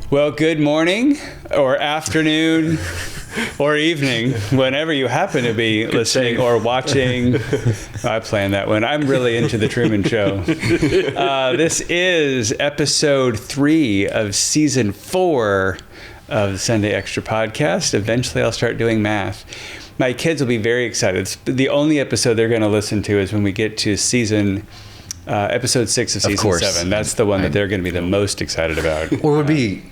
Well, good morning or afternoon or evening, whenever you happen to be listening or watching. I planned that one. I'm really into The Truman Show. This is episode 3 of season 4 of the Sunday Extra podcast. Eventually, I'll start doing math. My kids will be very excited. The only episode they're going to listen to is when we get to episode 6 of season 7. That's the one that they're going to be the most excited about. Or would be,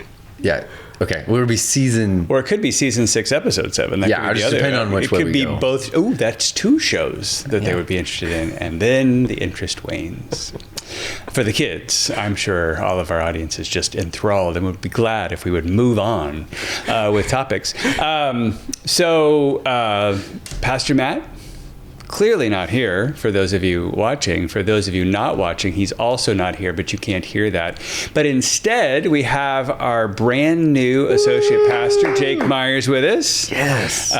would be season... Or it could be season 6, episode 7. That could be just depending on which way we go. It could be both. Oh, that's 2 shows that they would be interested in. And then the interest wanes. For the kids, I'm sure all of our audience is just enthralled and would be glad if we would move on with topics. So, Pastor Matt, clearly not here for those of you watching. For those of you not watching, he's also not here, but you can't hear that. But instead, we have our brand new Associate Pastor, Jake Meyers, with us. Yes.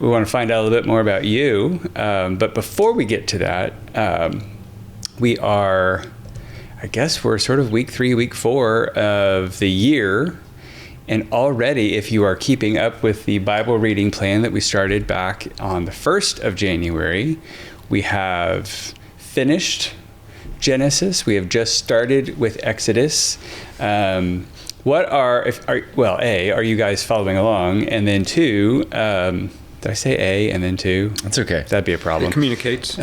We want to find out a little bit more about you. But before we get to that, we are, I guess we're sort of week 3, week 4 of the year. And already, if you are keeping up with the Bible reading plan that we started back on the 1st of January, we have finished Genesis. We have just started with Exodus. Are you guys following along? And then 2, did I say A and then 2? That's okay. That'd be a problem. It communicates.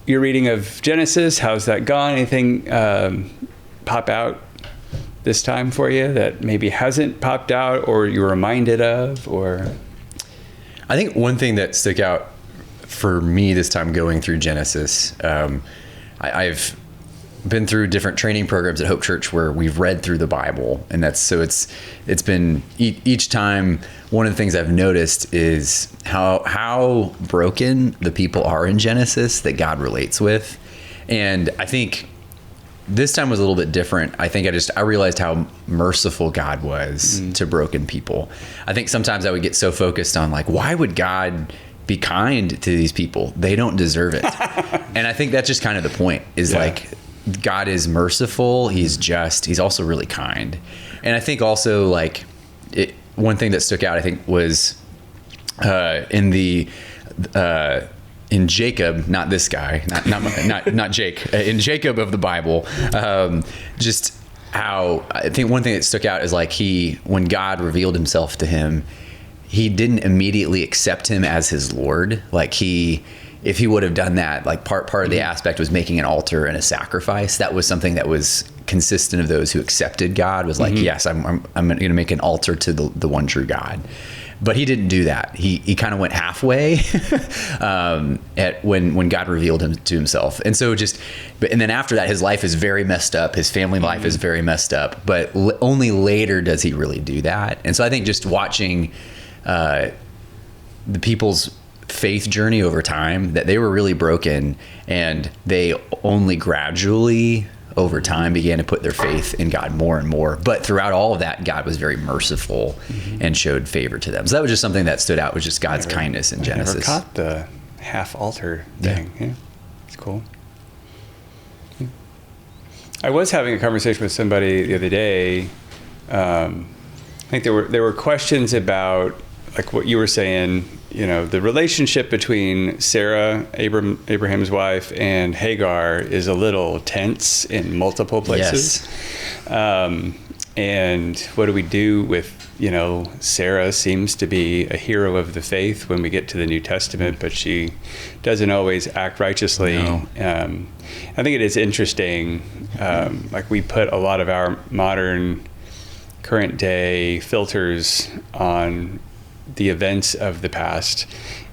Your reading of Genesis, how's that gone? Anything pop out this time for you that maybe hasn't popped out or you're reminded of? Or I think one thing that stuck out for me this time going through Genesis, I've been through different training programs at Hope Church where we've read through the Bible, and it's been each time one of the things I've noticed is how broken the people are in Genesis that God relates with. And I think this time was a little bit different. I think I realized how merciful God was to broken people. I think sometimes I would get so focused on why would God be kind to these people? They don't deserve it. And I think that's just kind of the point is God is merciful. He's just, he's also really kind. And I think also one thing that stuck out, I think was in Jacob, not this guy, not Jake, in Jacob of the Bible, just how I think one thing that stuck out is when God revealed himself to him, he didn't immediately accept him as his Lord. If he would have done that, part of the aspect was making an altar and a sacrifice. That was something that was consistent of those who accepted God was yes, I'm going to make an altar to the one true God. But he didn't do that. He kind of went halfway when God revealed him to himself. And so and then after that, his life is very messed up. His family life is very messed up. But only later does he really do that. And so I think just watching the people's faith journey over time, that they were really broken, and they only gradually over time began to put their faith in God more and more. But throughout all of that, God was very merciful and showed favor to them. So that was just something that stood out, was just God's kindness in Genesis. I never caught the half altar thing. Yeah. It's cool. Yeah. I was having a conversation with somebody the other day. I think there were questions about what you were saying, the relationship between Sarah, Abraham's wife, and Hagar is a little tense in multiple places. Yes. And what do we do with, Sarah seems to be a hero of the faith when we get to the New Testament, but she doesn't always act righteously. No. I think it is interesting, we put a lot of our modern current day filters on the events of the past,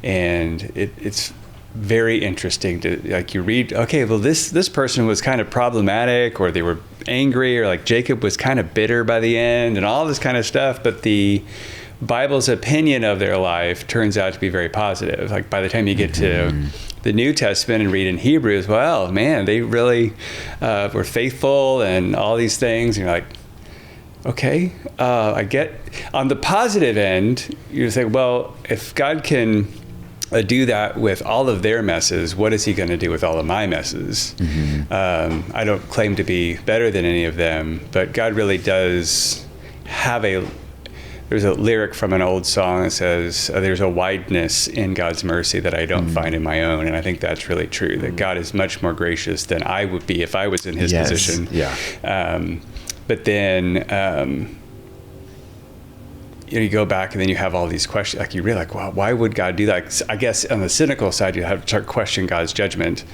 and it's very interesting to you read, okay, well this person was kind of problematic, or they were angry, or Jacob was kind of bitter by the end, and all this kind of stuff, but the Bible's opinion of their life turns out to be very positive. By the time you get to the New Testament and read in Hebrews, well, man, they really were faithful and all these things, and you're okay, I get. On the positive end, you say, well, if God can do that with all of their messes, what is he going to do with all of my messes? I don't claim to be better than any of them, but God really does have there's a lyric from an old song that says, there's a wideness in God's mercy that I don't find in my own. And I think that's really true, that God is much more gracious than I would be if I was in his position. But then, you go back and then you have all these questions, like you realize, well, why would God do that? I guess on the cynical side, you have to question God's judgment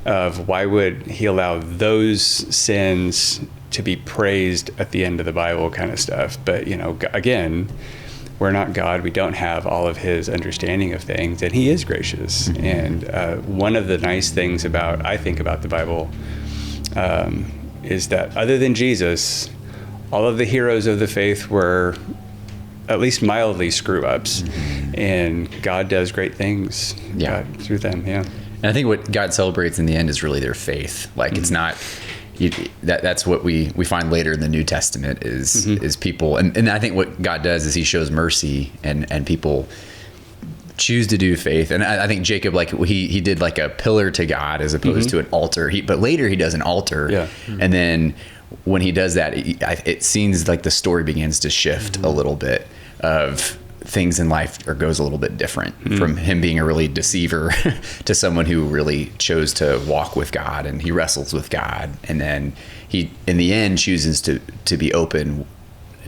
of why would he allow those sins to be praised at the end of the Bible kind of stuff. But, again, we're not God. We don't have all of his understanding of things, and he is gracious. And one of the nice things I think about the Bible is that other than Jesus, all of the heroes of the faith were at least mildly screw-ups, and God does great things through them. And I think what God celebrates in the end is really their faith. Like it's not that's what we find later in the New Testament is people, and I think what God does is he shows mercy, and people choose to do faith. And I think Jacob, like he did like a pillar to God as opposed to an altar. But later he does an altar, and then when he does that, it seems like the story begins to shift a little bit of things in life, or goes a little bit different from him being a really deceiver to someone who really chose to walk with God, and he wrestles with God. And then he, in the end, chooses to be open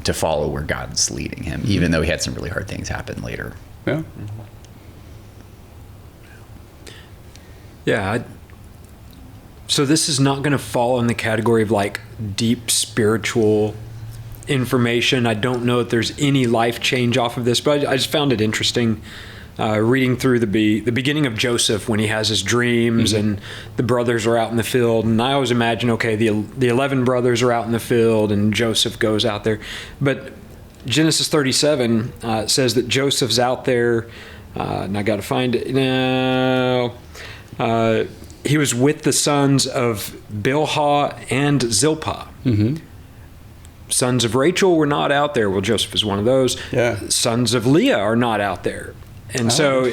to follow where God's leading him, even though he had some really hard things happen later. So this is not going to fall in the category of like deep spiritual information. I don't know if there's any life change off of this, but I just found it interesting reading through the beginning of Joseph when he has his dreams and the brothers are out in the field. And I always imagine, okay, the 11 brothers are out in the field and Joseph goes out there. But Genesis 37 says that Joseph's out there, and I got to find it now. He was with the sons of Bilhah and Zilpah. Sons of Rachel were not out there. Well, Joseph is one of those. Sons of Leah are not out there. And so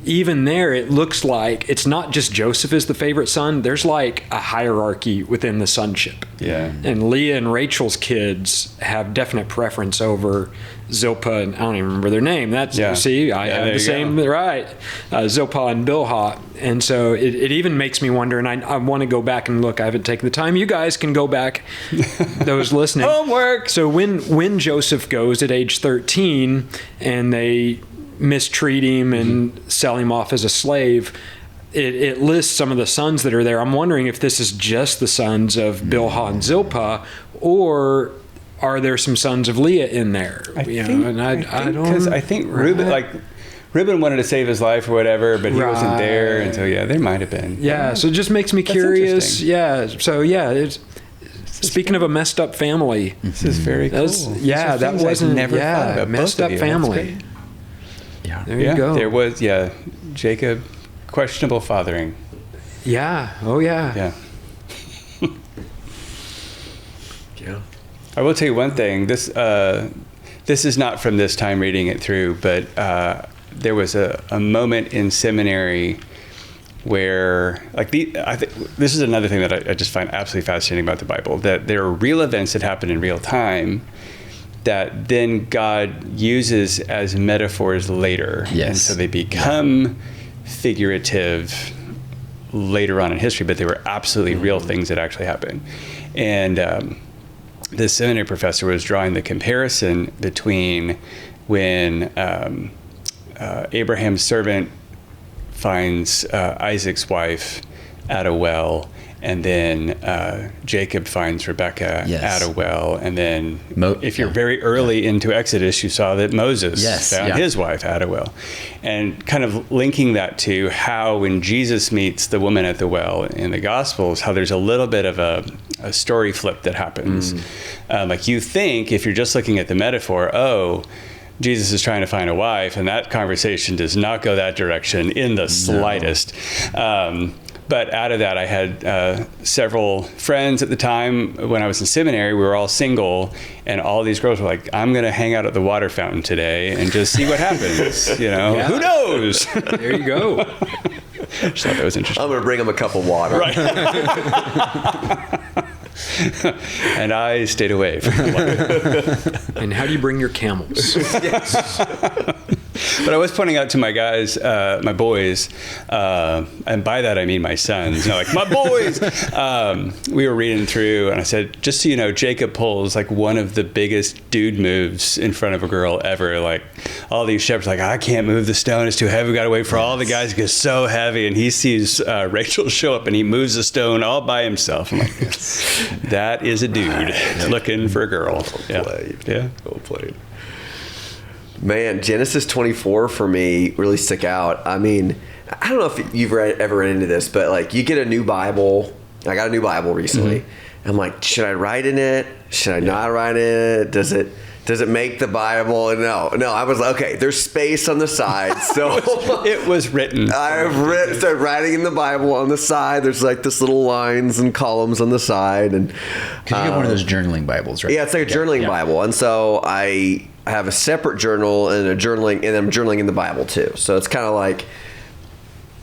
even there, it looks like it's not just Joseph is the favorite son. There's like a hierarchy within the sonship. And Leah and Rachel's kids have definite preference over Zilpah, and I don't even remember their name. That's see, I have the same right. Zilpah and Bilhah, and so it even makes me wonder. And I want to go back and look. I haven't taken the time. You guys can go back. Those listening, homework. So when Joseph goes at age 13, and they mistreat him and sell him off as a slave, it lists some of the sons that are there. I'm wondering if this is just the sons of Bilhah and Zilpah, or are there some sons of Leah in there? I think Reuben wanted to save his life or whatever, but he wasn't there, and so there might have been. So it just makes me curious. It's speaking of a messed up family. This is very cool. That wasn't never thought about messed up family. There you go. There was Jacob, questionable fathering. I will tell you one thing. This is not from this time reading it through, but there was a moment in seminary where, I think this is another thing that I just find absolutely fascinating about the Bible, that there are real events that happen in real time that then God uses as metaphors later. And so they become figurative later on in history, but they were absolutely real things that actually happened. And the seminary professor was drawing the comparison between when Abraham's servant finds Isaac's wife at a well, and then Jacob finds Rebekah at a well, and then if you're very early into Exodus, you saw that Moses found his wife at a well. And kind of linking that to how when Jesus meets the woman at the well in the Gospels, how there's a little bit of a story flip that happens. Like you think, if you're just looking at the metaphor, Jesus is trying to find a wife, and that conversation does not go that direction in the slightest. But out of that, I had several friends at the time when I was in seminary. We were all single, and all these girls were like, I'm going to hang out at the water fountain today and just see what happens. Yeah. Who knows? There you go. Just thought that was interesting. I'm going to bring them a cup of water. Right. And I stayed away from the water. And how do you bring your camels? But I was pointing out to my guys, my boys, and by that I mean my sons, like, my boys. We were reading through, and I said, just so you know, Jacob pulls like one of the biggest dude moves in front of a girl ever. Like, all these shepherds like, I can't move the stone, it's too heavy, we gotta wait for all the guys to get so heavy. And he sees Rachel show up, and he moves the stone all by himself. I'm like, that is a dude looking for a girl. Well played. Yeah. Well played. Man, Genesis 24 for me really stuck out. I mean, I don't know if you've ever read into this, but like, you get a new Bible. I got a new Bible recently. Mm-hmm. I'm like, should I write in it? Should I not write in it? Does it make the Bible? And no. I was like, okay, there's space on the side. So it was written. Started writing in the Bible on the side. There's like this little lines and columns on the side. And Because you get one of those journaling Bibles, right? Yeah, it's like a journaling Bible. And so I have a separate journal and I'm journaling in the Bible too. So it's kind of like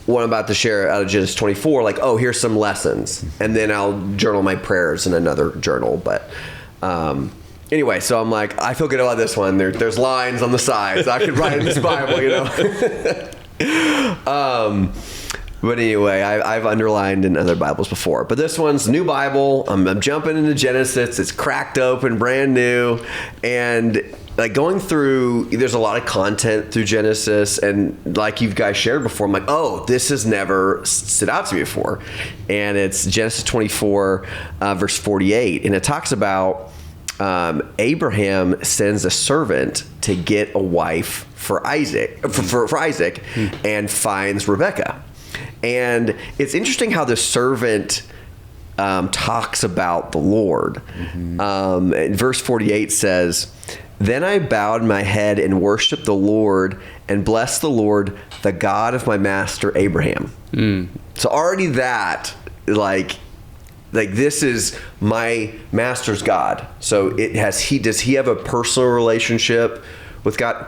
what I'm about to share out of Genesis 24, like, oh, here's some lessons. And then I'll journal my prayers in another journal. But anyway, so I'm like, I feel good about this one. There's lines on the sides. I could write in this Bible, But anyway, I've underlined in other Bibles before. But this one's new Bible. I'm jumping into Genesis. It's cracked open, brand new. And like going through, there's a lot of content through Genesis. And like you guys shared before, I'm like, oh, this has never stood out to me before. And it's Genesis 24, verse 48. And it talks about Abraham sends a servant to get a wife for Isaac, for Isaac, and finds Rebekah. And it's interesting how the servant talks about the Lord. And verse 48 says, then I bowed my head and worshiped the Lord and blessed the Lord, the God of my master Abraham. So already that, like this is my master's God. So does he have a personal relationship with God?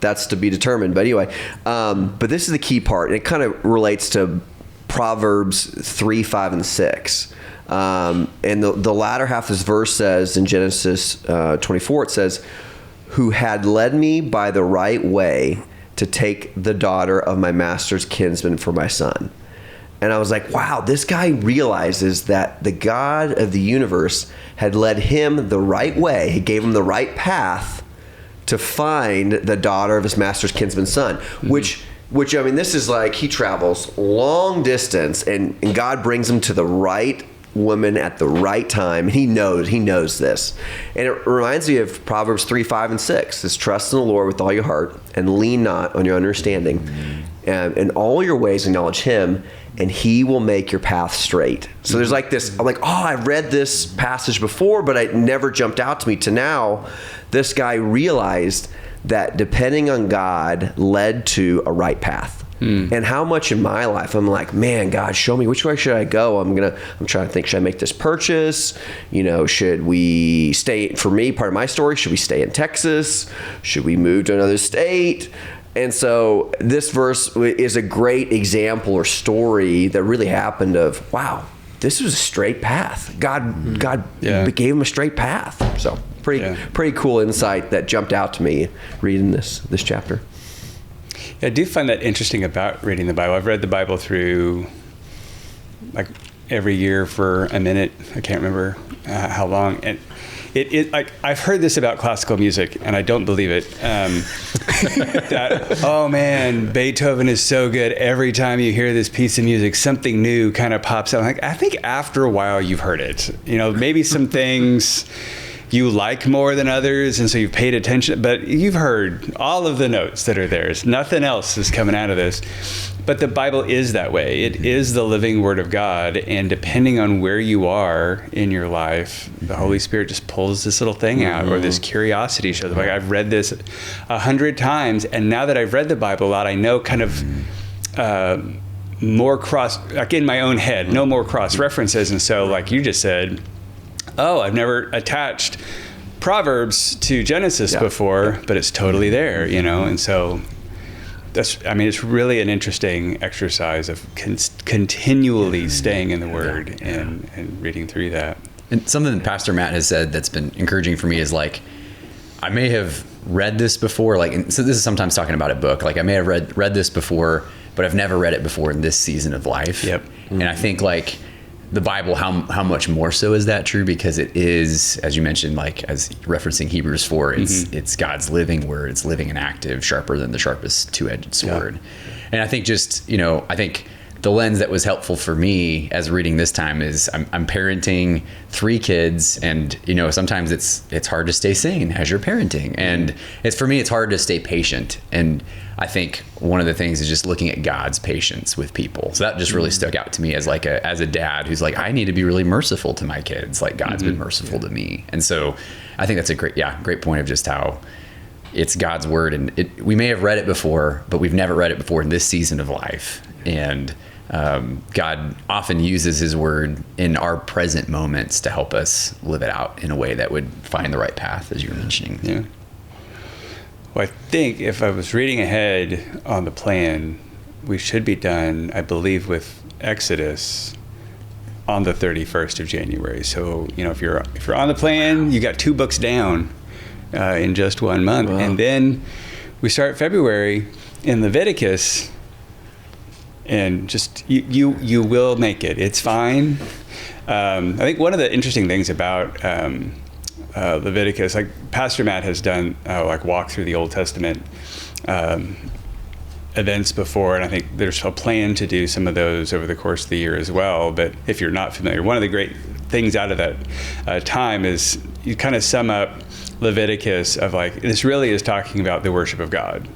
That's to be determined. But anyway, but this is the key part. And it kind of relates to Proverbs 3, 5, and 6. And the latter half of this verse says in Genesis 24, it says, who had led me by the right way to take the daughter of my master's kinsman for my son. And I was like, wow, this guy realizes that the God of the universe had led him the right way. He gave him the right path to find the daughter of his master's kinsman's son, which I mean, this is like he travels long distance and God brings him to the right woman at the right time. He knows this. And it reminds me of Proverbs 3, 5, and 6. It's trust in the Lord with all your heart and lean not on your understanding. And in all your ways acknowledge him, and he will make your path straight. So there's like this, I'm like, oh, I read this passage before, but it never jumped out to me. To now, this guy realized that depending on God led to a right path. And how much in my life I'm like, man, God, show me which way should I go? I'm trying to think, should I make this purchase? Should we stay, for me, part of my story, should we stay in Texas? Should we move to another state? And so this verse is a great example or story that really happened of, wow, this was a straight path. God gave him a straight path. So pretty cool insight that jumped out to me reading this chapter. I do find that interesting about reading the Bible. I've read the Bible through like every year for a minute. I can't remember how long. And it like I've heard this about classical music, and I don't believe it. That, oh man, Beethoven is so good. Every time you hear this piece of music, something new kind of pops up. Like, I think after a while you've heard it. Maybe some things you like more than others, and so you've paid attention, but you've heard all of the notes that are there. Nothing else is coming out of this. But the Bible is that way. It is the living Word of God, and depending on where you are in your life, the Holy Spirit just pulls this little thing out, or this curiosity shows up. Like, I've read this 100 times, and now that I've read the Bible a lot, I know kind of more like in my own head, no more cross references. And so, like you just said, oh, I've never attached Proverbs to Genesis before, but it's totally there, you know? And so it's really an interesting exercise of continually staying in the Word and reading through that. And something that Pastor Matt has said that's been encouraging for me is like, I may have read this before, like, and so this is sometimes talking about a book, like I may have read this before, but I've never read it before in this season of life. Yep. And I think like the Bible, how much more so is that true? Because it is, as you mentioned, like as referencing Hebrews 4, it's God's living word. It's living and active, sharper than the sharpest two-edged sword. And I think just, I think the lens that was helpful for me as reading this time is I'm parenting 3 kids, and sometimes it's hard to stay sane as you're parenting, and for me it's hard to stay patient. And I think one of the things is just looking at God's patience with people. So that just really stuck out to me as a dad who's like, I need to be really merciful to my kids, like God's been merciful to me. And so I think that's a great point of just how it's God's word, and we may have read it before, but we've never read it before in this season of life. And God often uses his word in our present moments to help us live it out in a way that would find the right path, as you were mentioning. Yeah. Well, I think if I was reading ahead on the plan, we should be done, I believe, with Exodus on the 31st of January. So, if you're on the plan, you got 2 books down in just 1 month. Wow. And then we start February in Leviticus. And just you will make it. It's fine. I think one of the interesting things about Leviticus, like Pastor Matt has done, walk through the Old Testament events before, and I think there's a plan to do some of those over the course of the year as well. But if you're not familiar, one of the great things out of that time is you kind of sum up Leviticus of this really is talking about the worship of God.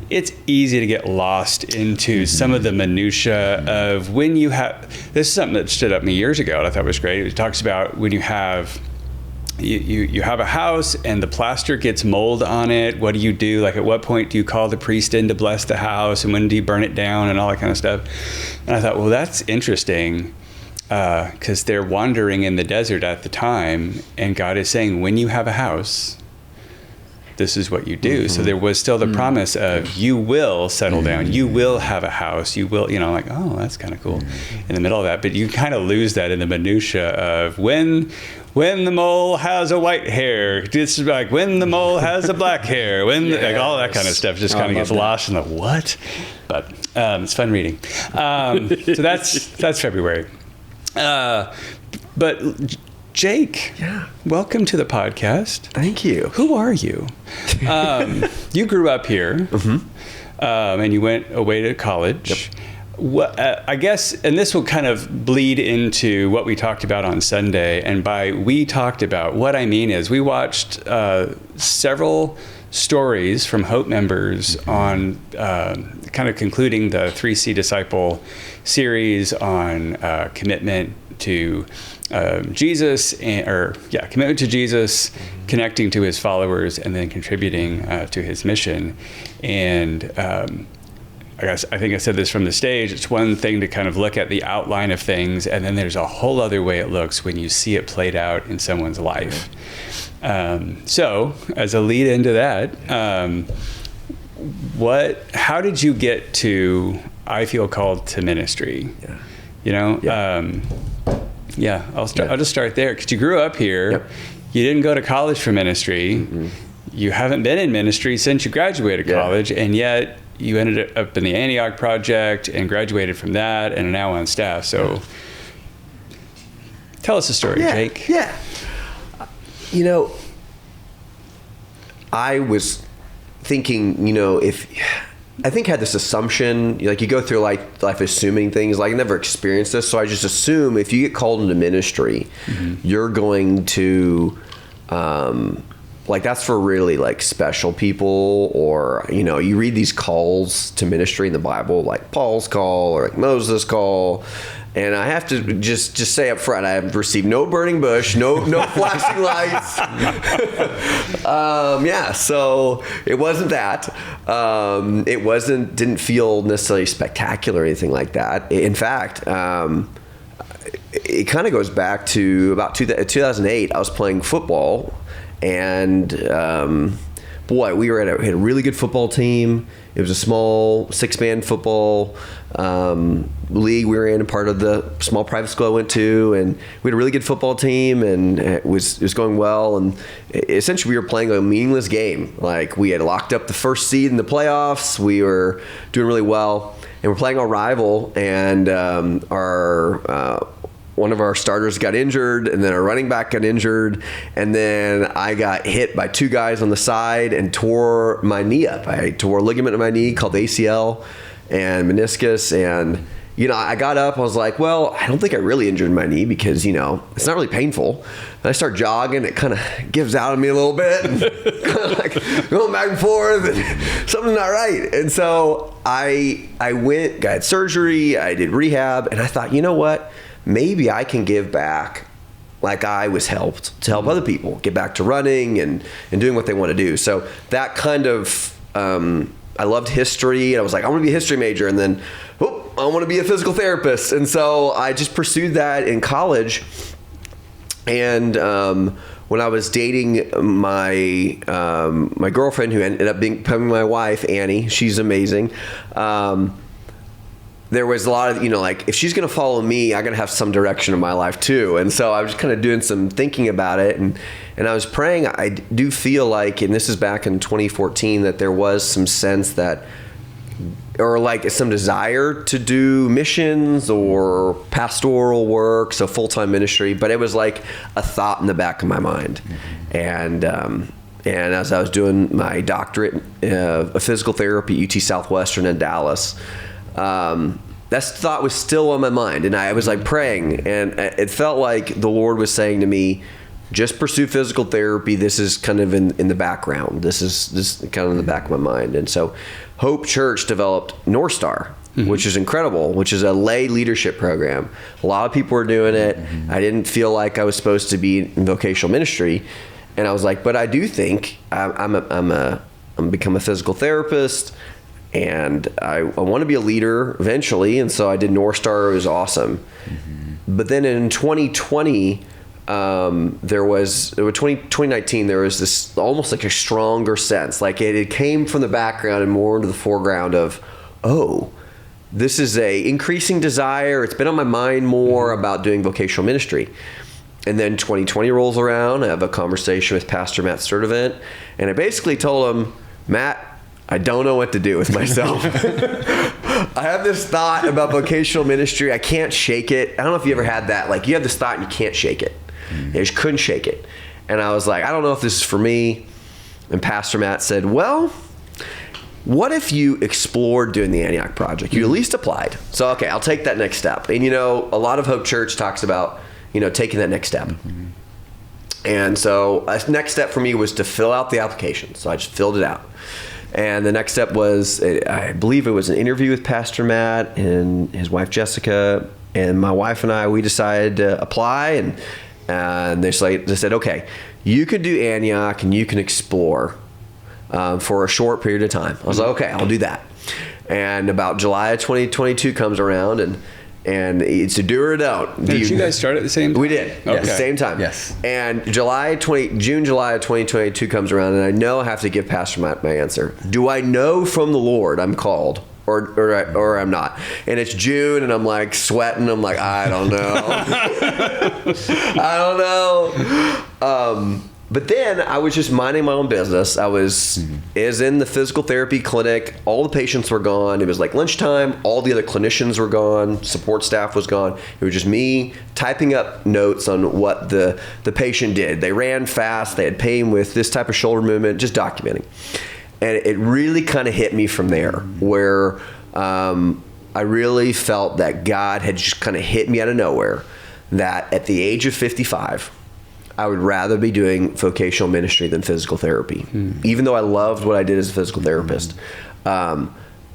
It's easy to get lost into some of the minutia of when you have, this is something that stood up me years ago and I thought was great. It talks about when you have a house and the plaster gets mold on it. What do you do? Like, at what point do you call the priest in to bless the house, and when do you burn it down, and all that kind of stuff? And I thought, well, that's interesting, because they're wandering in the desert at the time, and God is saying, when you have a house, this is what you do. So there was still the promise of you will settle down, you will have a house, you will, oh, that's kind of cool in the middle of that. But you kind of lose that in the minutia of when the mole has a white hair, it's like when the mole has a black hair, all that kind of stuff just kind of gets lost in the what. But it's fun reading. So that's February. But Jake, welcome to the podcast. Thank you. Who are you? You grew up here, and you went away to college. Yep. What, I guess, and this will kind of bleed into what we talked about on Sunday. And by we talked about, what I mean is we watched several stories from Hope members on kind of concluding the 3C Disciple series on commitment to Jesus, commitment to Jesus, connecting to his followers, and then contributing to his mission. And I think I said this from the stage, it's one thing to kind of look at the outline of things, and then there's a whole other way it looks when you see it played out in someone's life. So as a lead into that, how did you get to, I feel called to ministry? I'll just start there, because you grew up here. Yep. You didn't go to college for ministry. You haven't been in ministry since you graduated college, and yet you ended up in the Antioch Project and graduated from that and are now on staff. So tell us a story, Jake. Yeah. I was thinking, I had this assumption, like you go through life assuming things, like I never experienced this. So I just assume if you get called into ministry, you're going to, Like that's for really like special people, or, you know, you read these calls to ministry in the Bible, like Paul's call or like Moses' call. And I have to just say up front, I have received no burning bush, no flashing lights. So it wasn't that. It didn't feel necessarily spectacular or anything like that. In fact, it kind of goes back to about 2008. I was playing football, and boy, we had a really good football team. It was a small 6-man football league we were in, and part of the small private school I went to, and we had a really good football team, and it was going well. And essentially, we were playing a meaningless game. Like, we had locked up the first seed in the playoffs. We were doing really well, and we're playing our rival, and one of our starters got injured, and then our running back got injured, and then I got hit by 2 guys on the side and tore my knee up. I tore a ligament in my knee called ACL and meniscus, and, you know, I got up, I was like, well, I don't think I really injured my knee because, you know, it's not really painful. And I start jogging, it kind of gives out on me a little bit, and kind of like going back and forth, and something's not right. And so I got surgery, I did rehab, and I thought, you know what? Maybe I can give back like I was helped to help other people get back to running and doing what they want to do. So that kind of, I loved history, and I was like, I want to be a history major, and then, I want to be a physical therapist. And so I just pursued that in college. And when I was dating my girlfriend, who ended up becoming my wife, Annie, she's amazing. There was a lot of, you know, like, if she's going to follow me, I got to have some direction in my life too. And so I was kind of doing some thinking about it, and I was praying. I do feel like, and this is back in 2014, that there was some sense that, or like some desire to do missions or pastoral work, so full-time ministry, but it was like a thought in the back of my mind. And as I was doing my doctorate of physical therapy at UT Southwestern in Dallas, that thought was still on my mind, and I was like praying, and it felt like the Lord was saying to me, just pursue physical therapy. This is kind of in the background. This is kind of in the back of my mind. And so Hope Church developed North Star, which is incredible, which is a lay leadership program. A lot of people were doing it. I didn't feel like I was supposed to be in vocational ministry, and I was like, but I do think I'm become a physical therapist, and I want to be a leader eventually. And so I did North Star. It was awesome. But then in 2020, 2019, there was this almost like a stronger sense, like it came from the background and more into the foreground of, this is a increasing desire. It's been on my mind more about doing vocational ministry. And then 2020 rolls around. I have a conversation with Pastor Matt Sturdivant, and I basically told him, Matt, I don't know what to do with myself. I have this thought about vocational ministry. I can't shake it. I don't know if you ever had that. Like, you have this thought and you can't shake it. I just couldn't shake it. And I was like, I don't know if this is for me. And Pastor Matt said, well, what if you explored doing the Antioch Project? You at least applied. So, okay, I'll take that next step. And, you know, a lot of Hope Church talks about, you know, taking that next step. And so a next step for me was to fill out the application. So I just filled it out. And the next step was, I believe it was an interview with Pastor Matt and his wife, Jessica. And my wife and I, we decided to apply, and they said, okay, you could do Antioch and you can explore for a short period of time. I was like, okay, I'll do that. And about July of 2022 comes around, and it's a do or don't. Did you guys start at the same time? We did. Okay. At the same time. Yes. And July of 2022 comes around, and I know I have to give Pastor Matt my answer. Do I know from the Lord I'm called? Or I'm not. And it's June, and I'm like sweating. I'm like, I don't know. I don't know. But then I was just minding my own business. I was in the physical therapy clinic. All the patients were gone. It was like lunchtime. All the other clinicians were gone. Support staff was gone. It was just me typing up notes on what the patient did. They ran fast. They had pain with this type of shoulder movement, just documenting. And it really kind of hit me from there, where I really felt that God had just kind of hit me out of nowhere, that at the age of 55, I would rather be doing vocational ministry than physical therapy, even though I loved what I did as a physical therapist. And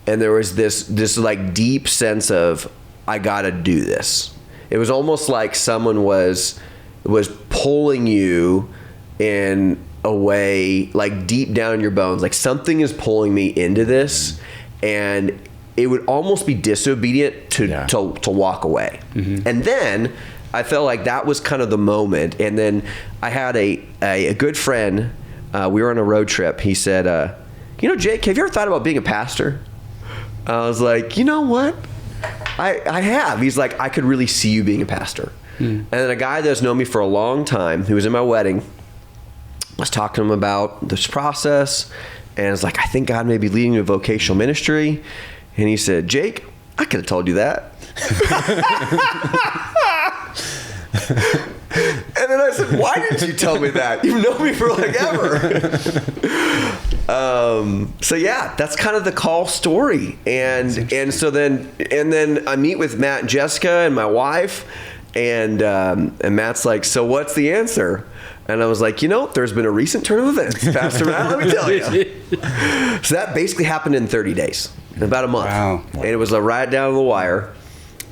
there was this like deep sense of, I got to do this. It was almost like someone was pulling you in a way, like deep down in your bones, like something is pulling me into this, and it would almost be disobedient to walk away. And then I felt like that was kind of the moment. And then I had a good friend, we were on a road trip. He said, Jake, have you ever thought about being a pastor? I was like, you know what? I have. He's like, I could really see you being a pastor. And then a guy that's known me for a long time, who was in my wedding, was talking to him about this process, and it's like, I think God may be leading you to vocational ministry. And he said, Jake, I could have told you that. And then I said, why didn't you tell me that? You've known me for like ever. So yeah, that's kind of the call story. And so then I meet with Matt and Jessica and my wife, and Matt's like, so what's the answer? And I was like, there's been a recent turn of events, Pastor Matt, let me tell you. So that basically happened in 30 days, in about a month. Wow. And it was right down the wire.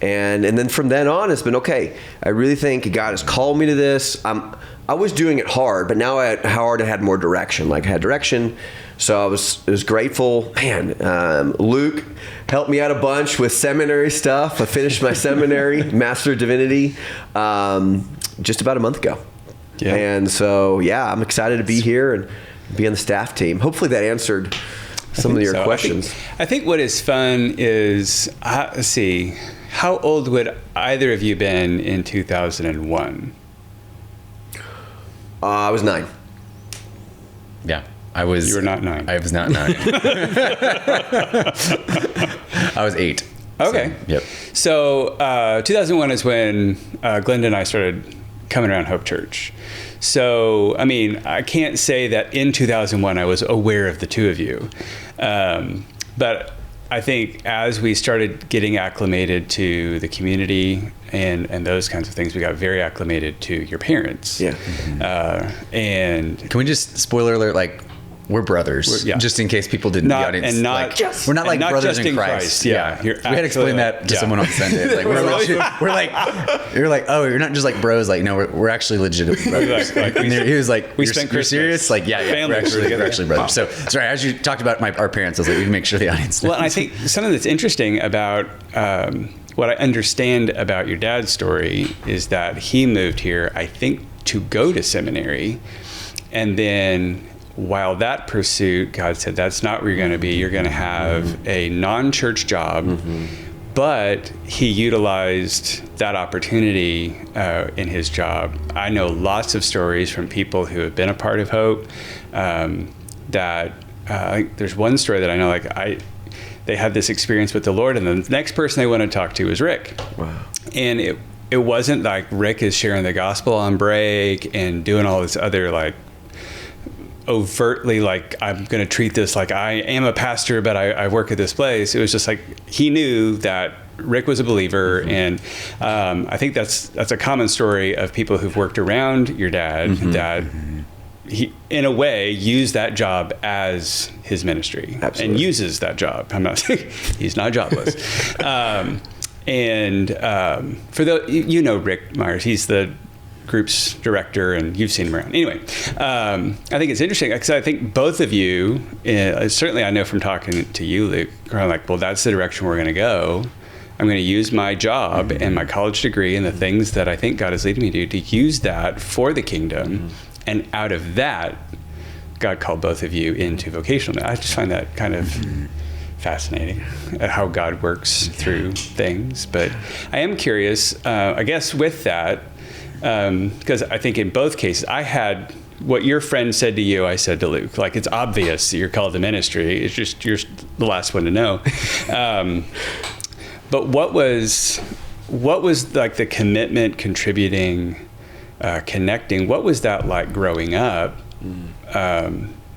And then from then on, it's been okay. I really think God has called me to this. I was doing it hard, but now I had more direction. Like I had direction. So I was grateful. Man, Luke helped me out a bunch with seminary stuff. I finished my seminary, Master of Divinity, just about a month ago. Yeah. And so, yeah, I'm excited to be here and be on the staff team. Hopefully that answered some of your questions. I think what is fun is, let's see, how old would either of you been in 2001? I was 9. Yeah. You were not 9. I was not 9. I was 8. Okay. So, yep. So 2001 is when Glenda and I started coming around Hope Church. So, I mean, I can't say that in 2001 I was aware of the two of you. But I think as we started getting acclimated to the community and those kinds of things, we got very acclimated to your parents. Yeah. And can we just, spoiler alert, like, we're brothers, just in case people didn't. Not, the audience, and not, like, we're not like not brothers just in Christ. Yeah. We had to explain that to someone on Sunday. Like, you're like, oh, you're not just like bros. Like, no, we're actually legitimate brothers. He was like, you're serious? Like, yeah, we're actually brothers. So, sorry, as you talked about our parents, I was like, we make sure the audience knows. Well, and I think something that's interesting about what I understand about your dad's story is that he moved here, I think, to go to seminary, and then while that pursuit, God said, that's not where you're going to be. You're going to have a non-church job. But he utilized that opportunity in his job. I know lots of stories from people who have been a part of Hope that there's one story that I know, they had this experience with the Lord, and the next person they want to talk to was Rick. Wow. And it wasn't like Rick is sharing the gospel on break and doing all this other overtly like, I'm going to treat this like I am a pastor, but I work at this place. It was just like he knew that Rick was a believer, and I think that's a common story of people who've worked around your dad that he, in a way, used that job as his ministry. Absolutely. And uses that job. I'm not saying he's not jobless. For Rick Meyers, he's the group's director, and you've seen him around. Anyway, I think it's interesting because I think both of you, certainly I know from talking to you, Luke, are like, well, that's the direction we're going to go. I'm going to use my job and my college degree and the things that I think God is leading me to use that for the kingdom. And out of that, God called both of you into vocational. I just find that kind of fascinating, how God works through things. But I am curious, I guess with that, because I think in both cases, I had what your friend said to you, I said to Luke. Like, it's obvious that you're called to ministry. It's just you're the last one to know. But what was like the commitment, contributing, connecting? What was that like growing up?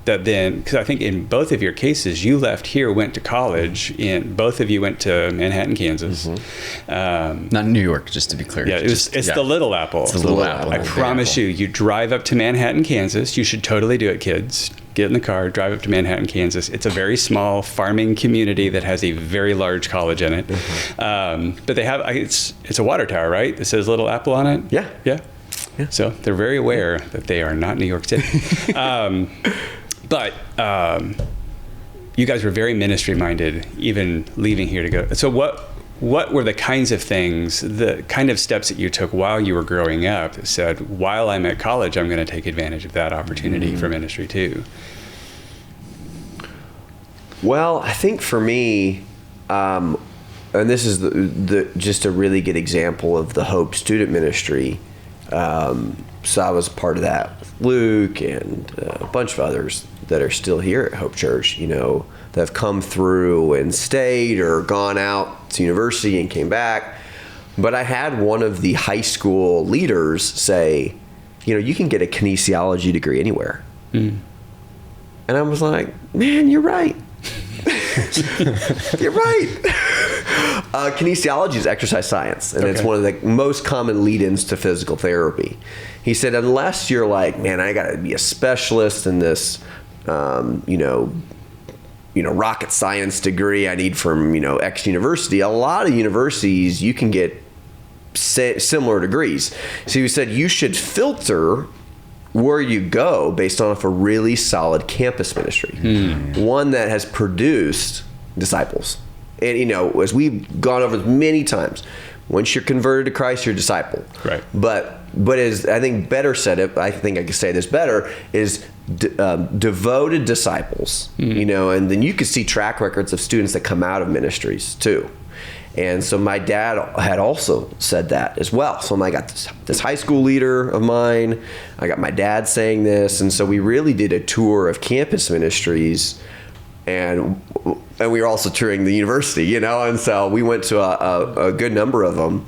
that then, because I think in both of your cases, you left here, went to college, both of you went to Manhattan, Kansas. Not New York, just to be clear. Yeah, it's the Little Apple. It's the Little Apple. I promise you drive up to Manhattan, Kansas. You should totally do it, kids. Get in the car, drive up to Manhattan, Kansas. It's a very small farming community that has a very large college in it. But they have, it's a water tower, right? It says Little Apple on it? Yeah. Yeah. So they're very aware that they are not New York City. But you guys were very ministry minded, even leaving here to go. So what were the kinds of things, the kind of steps that you took while you were growing up that said, while I'm at college, I'm going to take advantage of that opportunity for ministry too? Well, I think for me, and this is the just a really good example of the Hope student ministry. So I was part of that with Luke and a bunch of others that are still here at Hope Church, that have come through and stayed or gone out to university and came back. But I had one of the high school leaders say, you can get a kinesiology degree anywhere. And I was like, man, you're right. You're right. Kinesiology is exercise science, and it's one of the most common lead-ins to physical therapy. He said, unless you're like, man, I got to be a specialist in this, rocket science degree I need from, X university. A lot of universities, you can get similar degrees. So he said, you should filter where you go based on a really solid campus ministry, one that has produced disciples. And as we've gone over many times, once you're converted to Christ, you're a disciple. Right. But as I think better said it, I think I can say this better, is devoted disciples. And then you could see track records of students that come out of ministries too. And so my dad had also said that as well. So I got this high school leader of mine. I got my dad saying this. And so we really did a tour of campus ministries. And we were also touring the university, And so we went to a good number of them.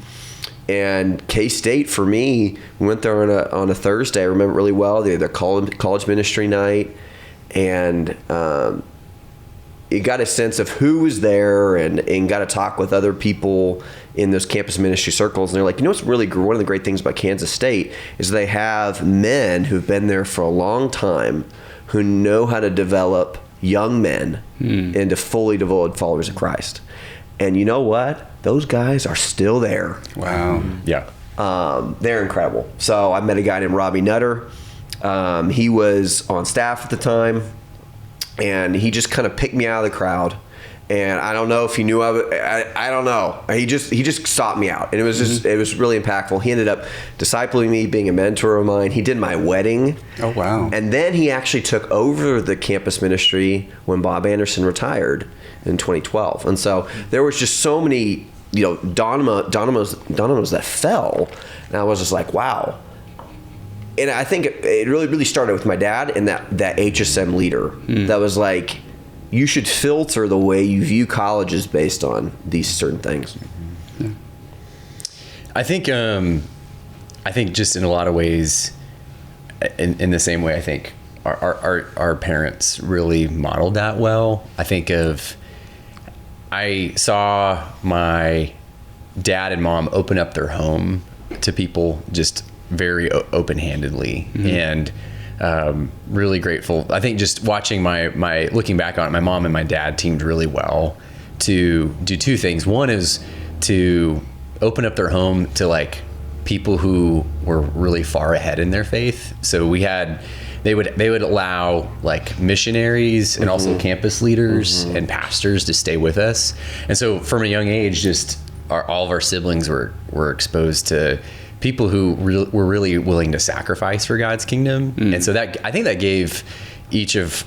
And K-State, for me, we went there on a Thursday. I remember really well. They had their college ministry night. And you got a sense of who was there and got to talk with other people in those campus ministry circles. And they're like, what's really one of the great things about Kansas State is they have men who've been there for a long time who know how to develop young men into fully devoted followers of Christ. And you know what? Those guys are still there. Wow. Yeah. They're incredible. So I met a guy named Robbie Nutter. He was on staff at the time. And he just kind of picked me out of the crowd. And I don't know if he knew of it. I don't know. He just sought me out. And it was just, it was really impactful. He ended up discipling me, being a mentor of mine. He did my wedding. Oh, wow. And then he actually took over the campus ministry when Bob Anderson retired in 2012. And so there was just so many, dominoes that fell. And I was just like, wow. And I think it really started with my dad and that HSM leader that was like, you should filter the way you view colleges based on these certain things. I think just in a lot of ways, in the same way, I think our parents really modeled that well. I saw my dad and mom open up their home to people just very open-handedly, and really grateful. I think just watching my looking back on it, my mom and my dad teamed really well to do two things. One is to open up their home to like people who were really far ahead in their faith. So they would allow like missionaries and also campus leaders and pastors to stay with us. And so from a young age, just all of our siblings were exposed to people who were really willing to sacrifice for God's kingdom. And so that, I think that gave each of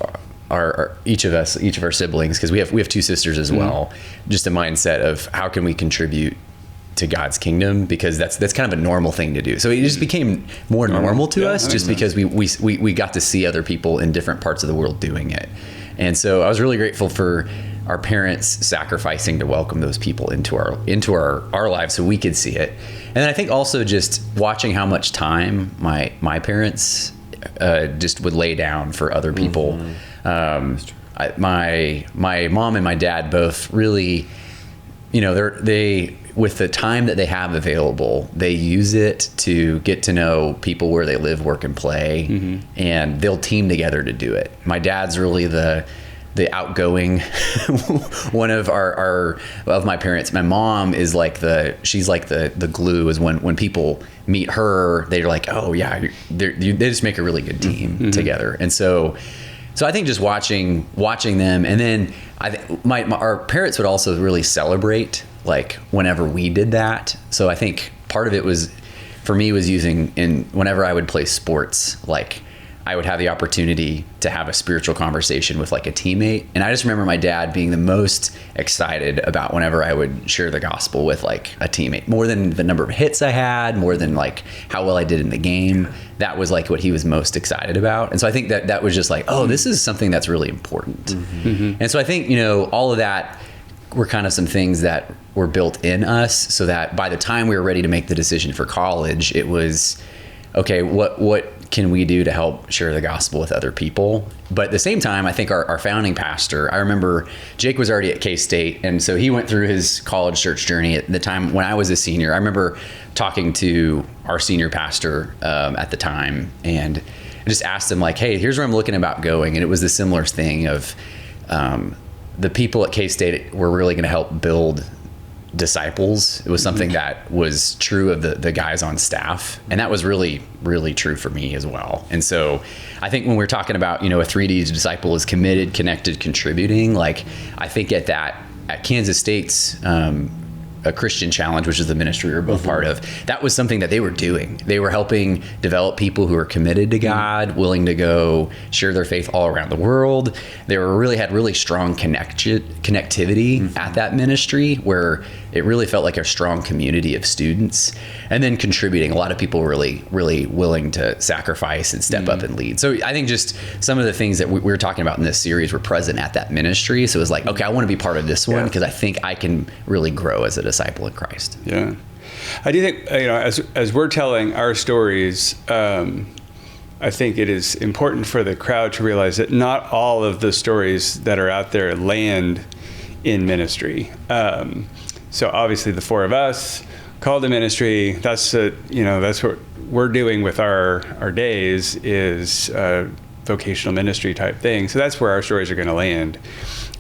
our siblings, because we have two sisters as well, just a mindset of how can we contribute to God's kingdom, because that's kind of a normal thing to do. So it just became more normal to us, just because we got to see other people in different parts of the world doing it. And so I was really grateful for our parents sacrificing to welcome those people into our lives so we could see it. And then I think also just watching how much time my parents just would lay down for other people. My mom and my dad both really, they with the time that they have available, they use it to get to know people where they live, work, and play, and they'll team together to do it. My dad's really the outgoing one of my parents. My mom is she's like the glue. Is when people meet her, they're like, oh yeah, they just make a really good team together. And so I think just watching them, and then our parents would also really celebrate like whenever we did that. So I think part of it was for me was whenever I would play sports, like I would have the opportunity to have a spiritual conversation with like a teammate. And I just remember my dad being the most excited about whenever I would share the gospel with like a teammate, more than the number of hits I had, more than like how well I did in the game. That was like what he was most excited about. And so I think that was just like, oh, this is something that's really important. And so I think, all of that were kind of some things that were built in us, so that by the time we were ready to make the decision for college, it was, okay, what can we do to help share the gospel with other people? But at the same time, I think our founding pastor, I remember Jake was already at K-State, and so he went through his college church journey at the time when I was a senior. I remember talking to our senior pastor at the time, and I just asked him like, hey, here's where I'm looking about going. And it was the similar thing of the people at K-State were really going to help build disciples. It was something that was true of the guys on staff, and that was really, really true for me as well. And so I think when we're talking about, a 3D disciple is committed, connected, contributing, like I think at Kansas State's a Christian Challenge, which is the ministry we were both part of, that was something that they were doing. They were helping develop people who are committed to God, willing to go share their faith all around the world. They had really strong connectivity at that ministry, where it really felt like a strong community of students, and then contributing. A lot of people were really, really willing to sacrifice and step up and lead. So I think just some of the things that we were talking about in this series were present at that ministry. So it was like, okay, I want to be part of this one because I think I can really grow as a disciple in Christ. Yeah. I do think, as we're telling our stories, I think it is important for the crowd to realize that not all of the stories that are out there land in ministry. So obviously the four of us called to ministry. That's what we're doing with our days is vocational ministry type thing. So that's where our stories are going to land.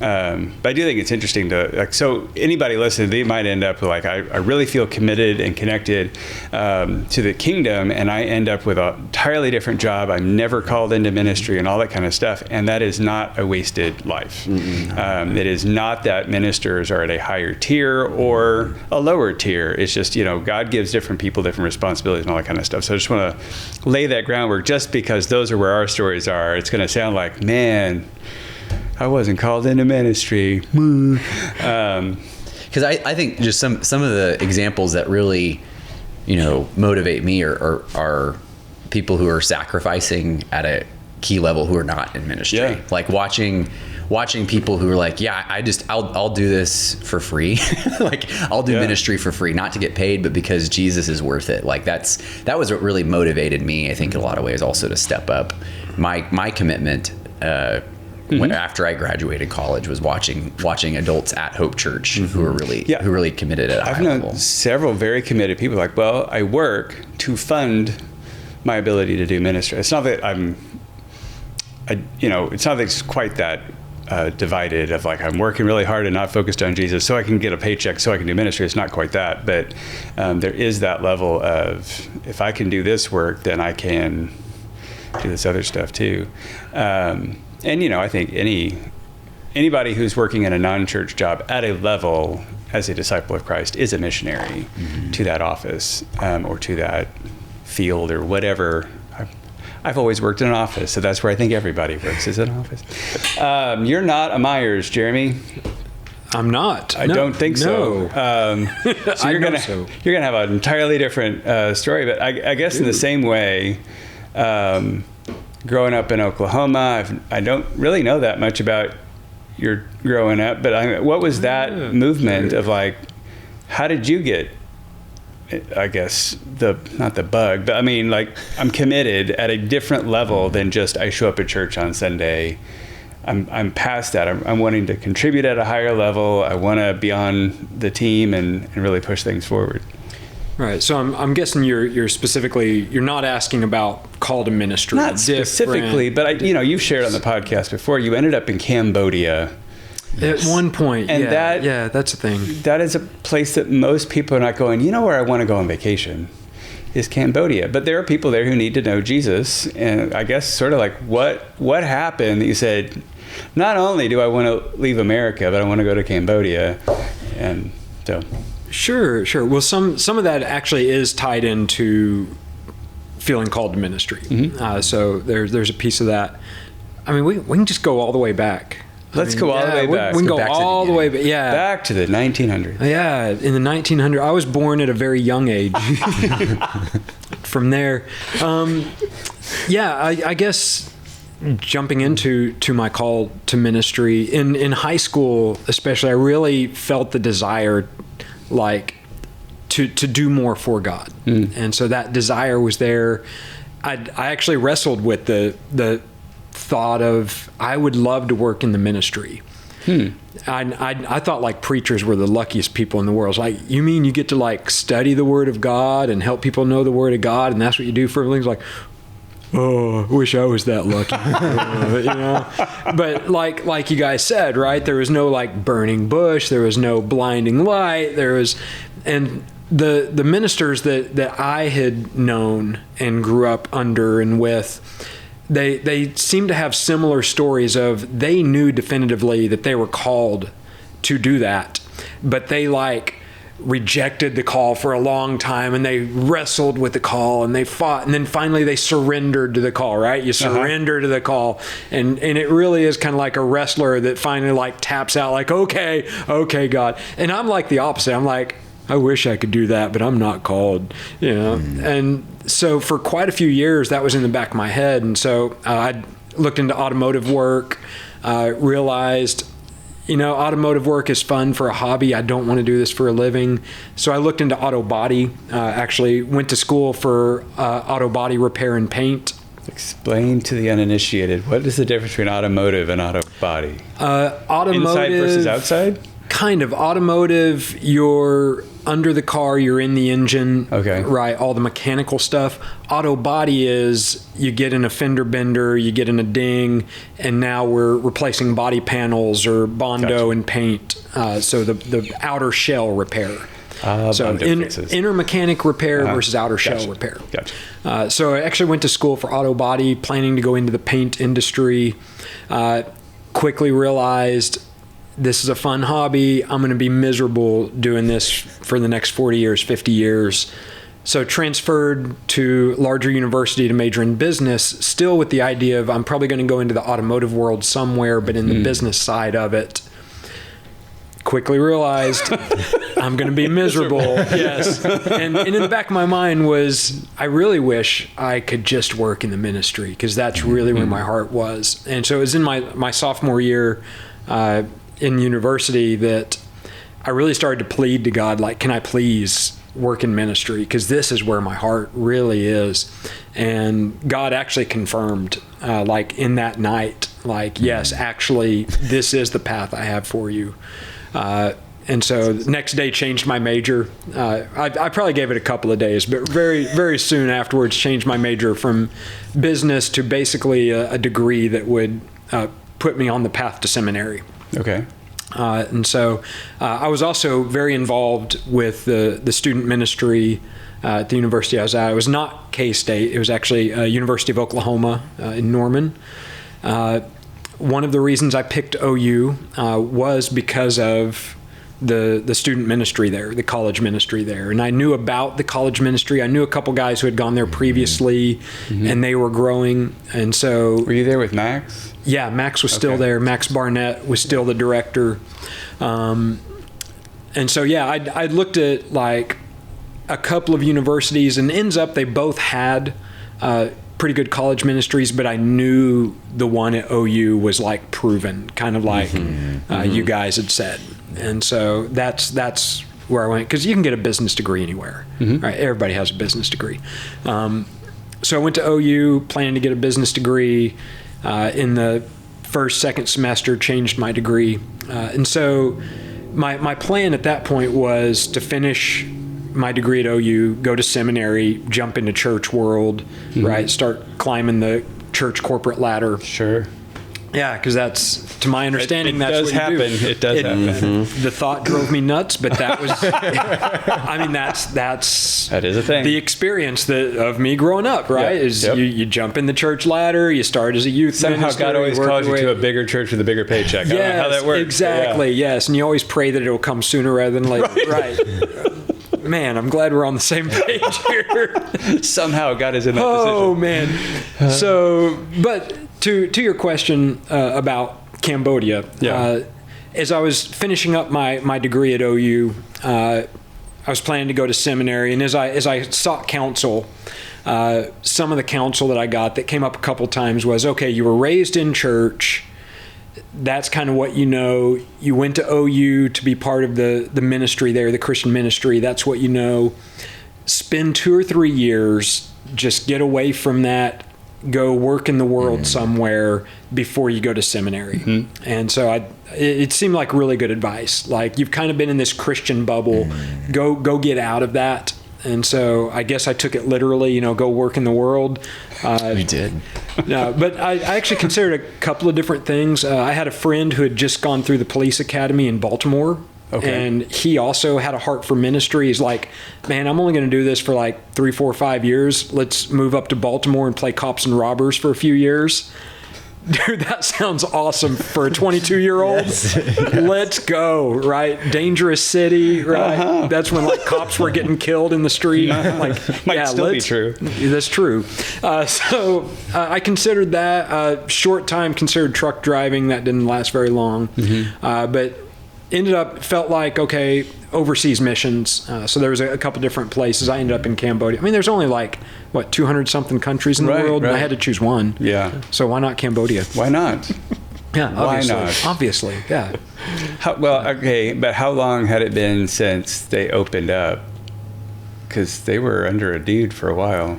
But I do think it's interesting to, so anybody listening, they might end up like, I really feel committed and connected to the kingdom, and I end up with an entirely different job. I'm never called into ministry and all that kind of stuff. And that is not a wasted life. It is not that ministers are at a higher tier or a lower tier. It's just, God gives different people different responsibilities and all that kind of stuff. So I just want to lay that groundwork. Just because those are where our stories are, it's going to sound like, man, I wasn't called into ministry. Because I think just some of the examples that really, motivate me are people who are sacrificing at a key level who are not in ministry. Yeah. Like watching people who are like, I'll do this for free. Like I'll do ministry for free, not to get paid, but because Jesus is worth it. Like that was what really motivated me, I think, in a lot of ways, also to step up my commitment. After I graduated college, was watching adults at Hope Church who are really committed at a high level. I've known several very committed people like, well, I work to fund my ability to do ministry. It's not that it's not that it's quite that divided of like, I'm working really hard and not focused on Jesus so I can get a paycheck so I can do ministry. It's not quite that, but there is that level of, if I can do this work, then I can do this other stuff too. And I think anybody who's working in a non-church job at a level as a disciple of Christ is a missionary to that office or to that field or whatever. I've always worked in an office, so that's where I think everybody works, is an office. You're not a Myers, Jeremy. I'm not. I don't think so. So you're gonna have an entirely different story. But I guess in the same way. Growing up in Oklahoma, I don't really know that much about your growing up, but what was that movement of like, how did you get I guess not the bug, but I mean, like, I'm committed at a different level than just I show up at church on Sunday. I'm past that. I'm wanting to contribute at a higher level. I want to be on the team and really push things forward. Right. So I'm guessing you're specifically, you're not asking about call to ministry. Not specifically, but you've shared on the podcast before, you ended up in Cambodia. At one point, and that's a thing. That is a place that most people are not going, where I want to go on vacation is Cambodia. But there are people there who need to know Jesus. And I guess sort of like what happened that you said, not only do I want to leave America, but I want to go to Cambodia. And so. Sure. Well, some of that actually is tied into feeling called to ministry. Mm-hmm. So there's a piece of that. I mean, we can just go all the way back. Let's go all the way back. We can go all the way back. Yeah. Back to the 1900s. Yeah, in the 1900s. I was born at a very young age. From there, I guess jumping into my call to ministry in high school, especially, I really felt the desire, like, to do more for God, and so that desire was there. I actually wrestled with the thought of I would love to work in the ministry. I thought like preachers were the luckiest people in the world. It's like, you mean you get to like study the Word of God and help people know the Word of God, and that's what you do for a living? It's like, oh, I wish I was that lucky. But like you guys said, right? There was no like burning bush. There was no blinding light. And the ministers that I had known and grew up under and with, they seem to have similar stories of they knew definitively that they were called to do that, but they like rejected the call for a long time, and they wrestled with the call, and they fought, and then finally they surrendered to the call, right? You surrender to the call, and it really is kind of like a wrestler that finally like taps out like, okay, God. And I'm like the opposite. I'm like, I wish I could do that, but I'm not called, And so for quite a few years, that was in the back of my head. And so I looked into automotive work, realized, automotive work is fun for a hobby. I don't want to do this for a living. So I looked into auto body, actually went to school for auto body repair and paint. Explain to the uninitiated, what is the difference between automotive and auto body? Automotive, inside versus outside? Kind of. Automotive, you're under the car, you're in the engine, okay, right? All the mechanical stuff. Auto body is you get in a fender bender, you get in a ding, and now we're replacing body panels or Bondo and paint. So the outer shell repair. So inner mechanic repair versus outer shell repair. Gotcha. So I actually went to school for auto body, planning to go into the paint industry. Quickly realized this is a fun hobby. I'm going to be miserable doing this for the next 40 years, 50 years. So transferred to larger university to major in business, still with the idea of I'm probably going to go into the automotive world somewhere, but in the business side of it. Quickly realized I'm going to be miserable. Yes. And in the back of my mind was, I really wish I could just work in the ministry, because that's really where my heart was. And so it was in my sophomore year in university that I really started to plead to God, like, can I please work in ministry? Because this is where my heart really is. And God actually confirmed, like in that night, like, yes, actually, this is the path I have for you. And so the next day changed my major. I probably gave it a couple of days, but very, very soon afterwards changed my major from business to basically a degree that would put me on the path to seminary. Okay. And so I was also very involved with the student ministry at the university I was at. It was not K-State. It was actually University of Oklahoma in Norman. One of the reasons I picked OU was because of the student ministry there, the college ministry there. And I knew about the college ministry. I knew a couple guys who had gone there previously, and they were growing. And so... Were you there with Max? Yeah, Max was still there. Max Barnett was still the director. And so, yeah, I looked at like a couple of universities, and ends up they both had pretty good college ministries, but I knew the one at OU was like proven, kind of like you guys had said. And so that's where I went, because you can get a business degree anywhere. Right? Everybody has a business degree. So I went to OU planning to get a business degree. In the second semester, changed my degree. And so my plan at that point was to finish my degree at OU, go to seminary, jump into church world, right? Start climbing the church corporate ladder. Sure. Yeah, because that's, to my understanding, that's does what you happen. do. It does happen. The thought drove me nuts, but that was, I mean, that is a thing. The experience of me growing up, right? Yep. You jump in the church ladder, you start as a youth Somehow minister, God always work calls you your to a way- bigger church with a bigger paycheck. I don't know how that works. Exactly, yes. And you always pray that it'll come sooner rather than later. Right. Man, I'm glad we're on the same page here. Somehow God is in that Oh, decision. man. So, but to your question about Cambodia, as I was finishing up my degree at OU, I was planning to go to seminary, and as I sought counsel, some of the counsel that I got that came up a couple times was, okay, you were raised in church. That's kind of what you know. You went to OU to be part of the ministry there, the Christian ministry. That's what you know. Spend 2 or 3 years, just get away from that, go work in the world somewhere before you go to seminary. And so it seemed like really good advice. Like, you've kind of been in this Christian bubble, go get out of that. And so I guess I took it literally, go work in the world. You did. No, but I actually considered a couple of different things. I had a friend who had just gone through the police academy in Baltimore. Okay. And he also had a heart for ministry. He's like, man, I'm only going to do this for like 3, 4, 5 years. Let's move up to Baltimore and play cops and robbers for a few years. Dude, that sounds awesome for a 22-year-old. Yes. Let's go, right? Dangerous city, right? That's when like cops were getting killed in the street. Like, Might still be true. That's true. So I considered that. Short time considered truck driving. That didn't last very long. But felt like, okay, overseas missions. So there was a couple different places. I ended up in Cambodia. I mean, there's only 200 something countries in the world, and I had to choose one. Yeah. So why not Cambodia? Why not? Yeah, obviously. Why not? Obviously, yeah. But how long had it been since they opened up? Because they were under a dude for a while.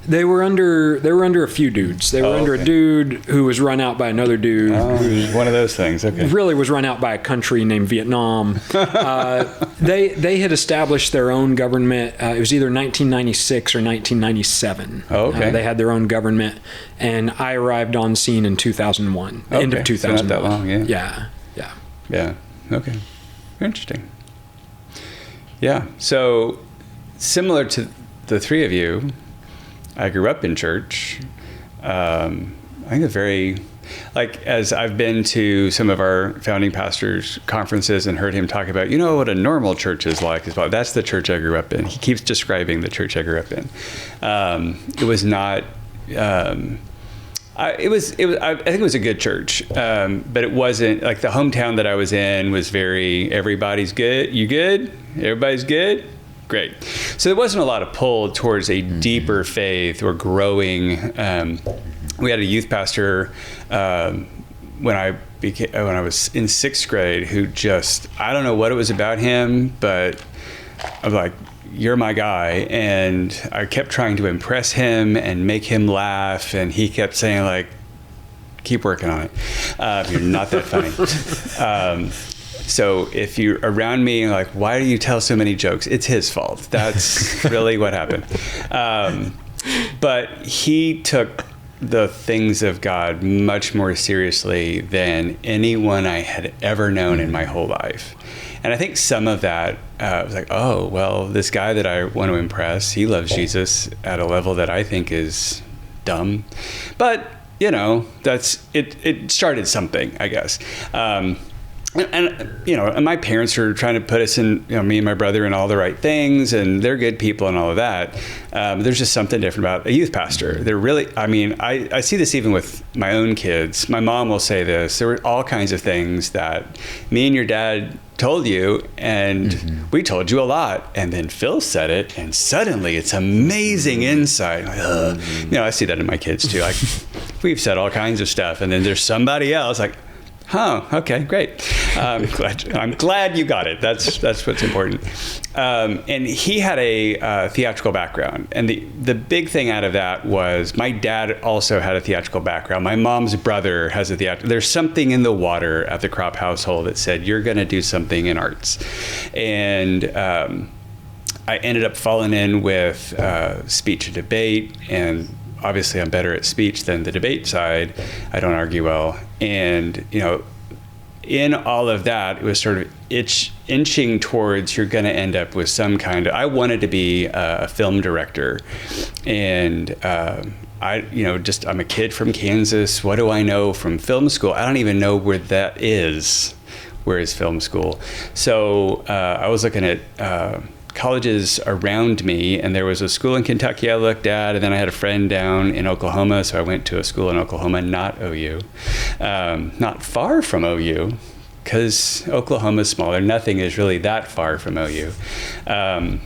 They were under a few dudes. They were under a dude who was run out by another dude. Who One of those things. Okay. really was run out by a country named Vietnam. They had established their own government. It was either 1996 or 1997. Oh, okay. They had their own government, and I arrived on scene in 2001. End of Okay, 2001. so not that long, yeah. Yeah. Okay. Interesting. Yeah. So similar to the three of you, I grew up in church. I think as I've been to some of our founding pastors' conferences and heard him talk about, what a normal church is like. That's the church I grew up in. He keeps describing the church I grew up in. It was not. I think it was a good church, but it wasn't like the hometown that I was in was very, everybody's good. You good? Everybody's good? Great. So there wasn't a lot of pull towards a deeper faith or growing. We had a youth pastor when I was in 6th grade who I don't know what it was about him, but I was like, you're my guy. And I kept trying to impress him and make him laugh. And he kept saying like, keep working on it. You're not that funny. So if you're around me, like, why do you tell so many jokes? It's his fault. That's really what happened. But he took the things of God much more seriously than anyone I had ever known in my whole life. And I think some of that was like, oh, well, this guy that I want to impress, he loves Jesus at a level that I think is dumb. But, it started something, I guess. And my parents are trying to put us in, me and my brother in all the right things, and they're good people and all of that. There's just something different about a youth pastor. They're really, I see this even with my own kids. My mom will say this. There were all kinds of things that me and your dad told you, and we told you a lot. And then Phil said it, and suddenly it's amazing insight. I see that in my kids too. Like, we've said all kinds of stuff, and then there's somebody else like, oh, okay, great. I'm glad you got it. That's what's important. And he had a theatrical background, and the big thing out of that was my dad also had a theatrical background. My mom's brother has a theatrical. There's something in the water at the Kropp household that said you're going to do something in arts, and I ended up falling in with speech and debate, and obviously I'm better at speech than the debate side. I don't argue well, and in all of that, it was sort of inching towards you're going to end up with some kind of. I wanted to be a film director, and I'm a kid from Kansas. What do I know from film school? I don't even know where that is. Where is film school? So I was looking at colleges around me, and there was a school in Kentucky I looked at, and then I had a friend down in Oklahoma, so I went to a school in Oklahoma, not OU, not far from OU, because Oklahoma's smaller. Nothing is really that far from OU, and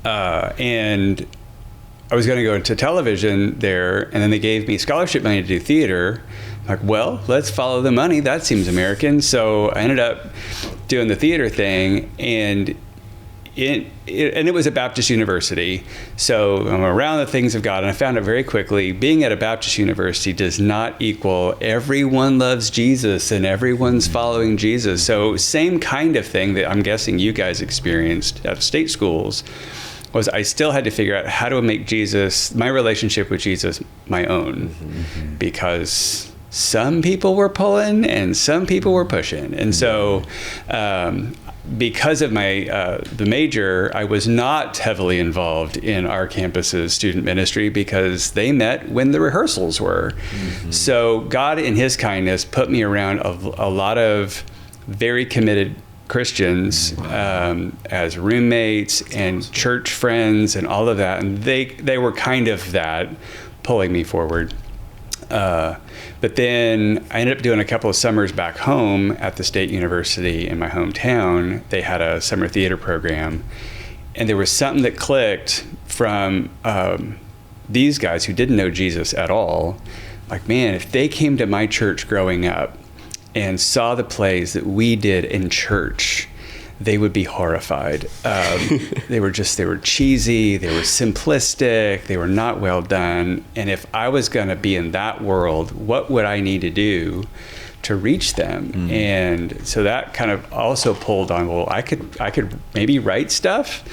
I was going to go into television there, and then they gave me scholarship money to do theater. I'm like, well, let's follow the money. That seems American. So I ended up doing the theater thing, and it was a Baptist university, so I'm around the things of God, and I found out very quickly, being at a Baptist university does not equal everyone loves Jesus and everyone's following Jesus. So same kind of thing that I'm guessing you guys experienced at state schools was I still had to figure out how to make Jesus, my relationship with Jesus, my own, because some people were pulling and some people were pushing. And so because of my the major, I was not heavily involved in our campus's student ministry because they met when the rehearsals were. So God in his kindness put me around a lot of very committed Christians as roommates and church friends and all of that, and they were kind of that pulling me forward. But then I ended up doing a couple of summers back home at the state university in my hometown. They had a summer theater program, and there was something that clicked from these guys who didn't know Jesus at all. Like, man, if they came to my church growing up and saw the plays that we did in church, they would be horrified. They were cheesy, they were simplistic, they were not well done. And if I was going to be in that world, what would I need to do to reach them? And so that kind of also pulled on, well, I could maybe write stuff.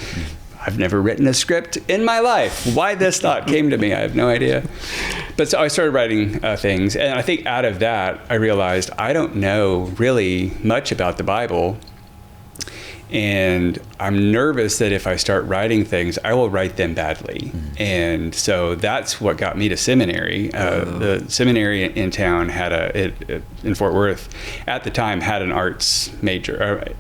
I've never written a script in my life. Why this thought came to me, I have no idea. But so I started writing things. And I think out of that, I realized I don't know really much about the Bible. And I'm nervous that if I start writing things, I will write them badly. And so that's what got me to seminary. The seminary in town had in Fort Worth, at the time, had an arts major.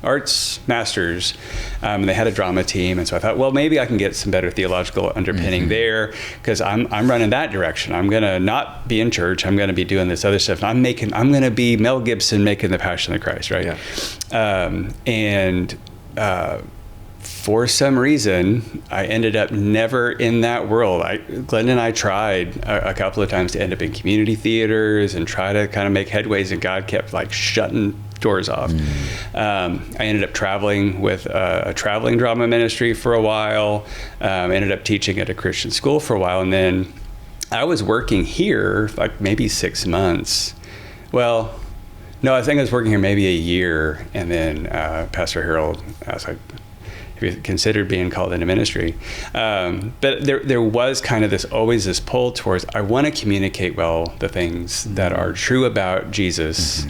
Arts masters, and they had a drama team, and so I thought, well, maybe I can get some better theological underpinning there, because I'm running that direction. I'm gonna not be in church. I'm gonna be doing this other stuff. I'm gonna be Mel Gibson making the Passion of the Christ, right? Yeah. For some reason, I ended up never in that world. Glenn and I tried a couple of times to end up in community theaters and try to kind of make headways, and God kept shutting doors off. I ended up traveling with a traveling drama ministry for a while, ended up teaching at a Christian school for a while, and then I was working here maybe 6 months. Well, no, I think I was working here maybe a year, and then Pastor Harold asked, have you considered being called into ministry? But there was kind of always this pull towards, I want to communicate well the things that are true about Jesus.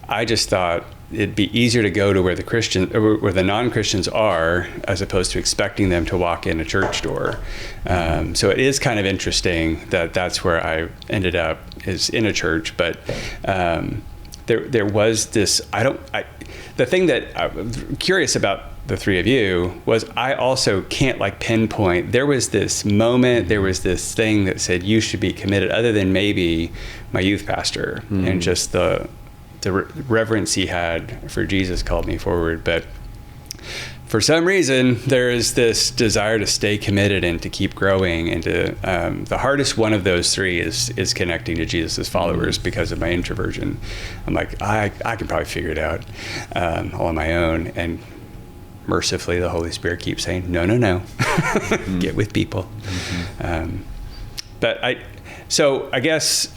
I just thought it'd be easier to go to where the non-Christians are, as opposed to expecting them to walk in a church door. So it is kind of interesting that that's where I ended up, is in a church. But there was this. The thing that I'm curious about the three of you was, I also can't pinpoint. There was this moment, there was this thing that said you should be committed, other than maybe my youth pastor and just the reverence he had for Jesus called me forward. But for some reason, there is this desire to stay committed and to keep growing. And to, the hardest one of those three is connecting to Jesus' followers because of my introversion. I'm like, I can probably figure it out all on my own. And mercifully, the Holy Spirit keeps saying, no, get with people. But I guess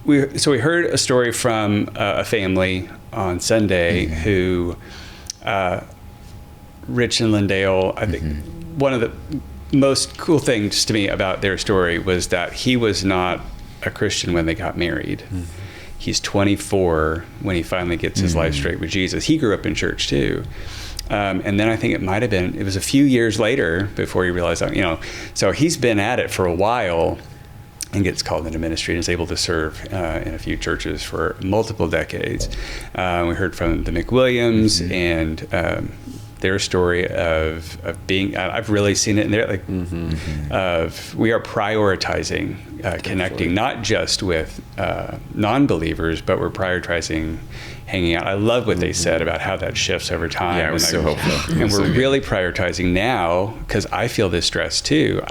we heard a story from a family on Sunday who, Rich and Lindale, I think one of the most cool things to me about their story was that he was not a Christian when they got married. He's 24 when he finally gets his life straight with Jesus. He grew up in church too. And then I think it was a few years later before he realized that, so he's been at it for a while and gets called into ministry and is able to serve in a few churches for multiple decades. We heard from the McWilliams and their story of being, I've really seen it in there, of we are prioritizing connecting, not just with non-believers, but we're prioritizing hanging out. I love what they said about how that shifts over time. Yeah, it was so helpful. And we're really prioritizing now, because I feel this stress too.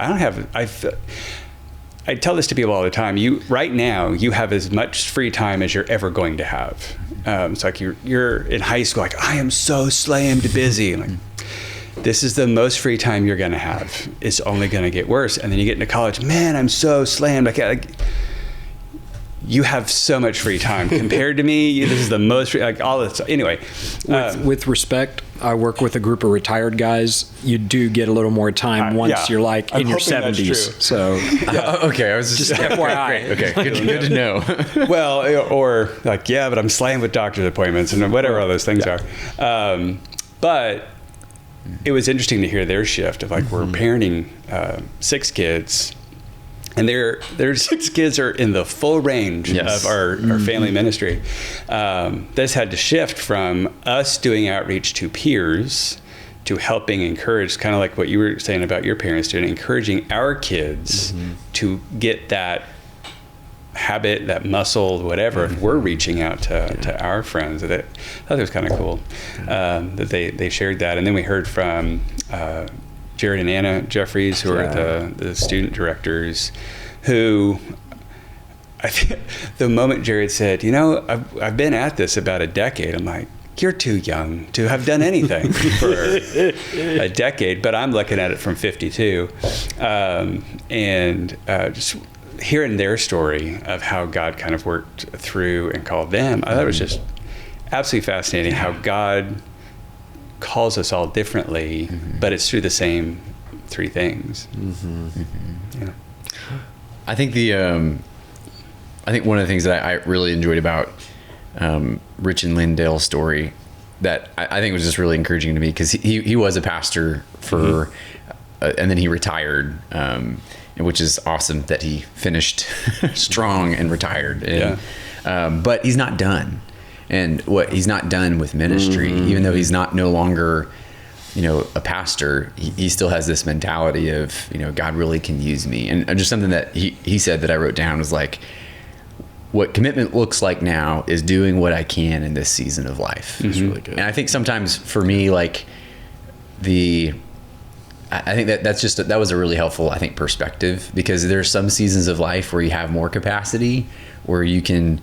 I tell this to people all the time. Right now, you have as much free time as you're ever going to have. It's like you're in high school, like, I am so slammed busy. And like, this is the most free time you're going to have. It's only going to get worse. And then you get into college, man, I'm so slammed. You have so much free time compared to me. This is the most free, like all this. Anyway, with respect, I work with a group of retired guys. You do get a little more time once you're like in your 70s. So okay, I was just FYI. Okay, good to know. Well, or like, but I'm slammed with doctor's appointments and whatever all those things are. But it was interesting to hear their shift of like, we're parenting 6 kids. And their 6 kids are in the full range of our family ministry. This had to shift from us doing outreach to peers to helping encourage, kind of like what you were saying about your parents doing, encouraging our kids to get that habit, that muscle, whatever. And we're reaching out to our friends. I thought it was kind of cool that they shared that. And then we heard from Jared and Anna Jeffries, who are the student directors, who I think the moment Jared said, I've been at this about a decade, I'm like, you're too young to have done anything for a decade, but I'm looking at it from 52. And just hearing their story of how God kind of worked through and called them, I thought it was just absolutely fascinating how God calls us all differently, but it's through the same 3 things. Yeah. I think I think one of the things that I really enjoyed about Rich and Lindale's story that I think was just really encouraging to me, because he was a pastor for, and then he retired, which is awesome that he finished strong and retired. And, but he's not done. And he's not done with ministry, even though he's no longer, a pastor. He still has this mentality of, God really can use me. And just something that he said that I wrote down was like, what commitment looks like now is doing what I can in this season of life. That's really good. And I think sometimes for me, like I think that was a really helpful, I think, perspective, because there's some seasons of life where you have more capacity, where you can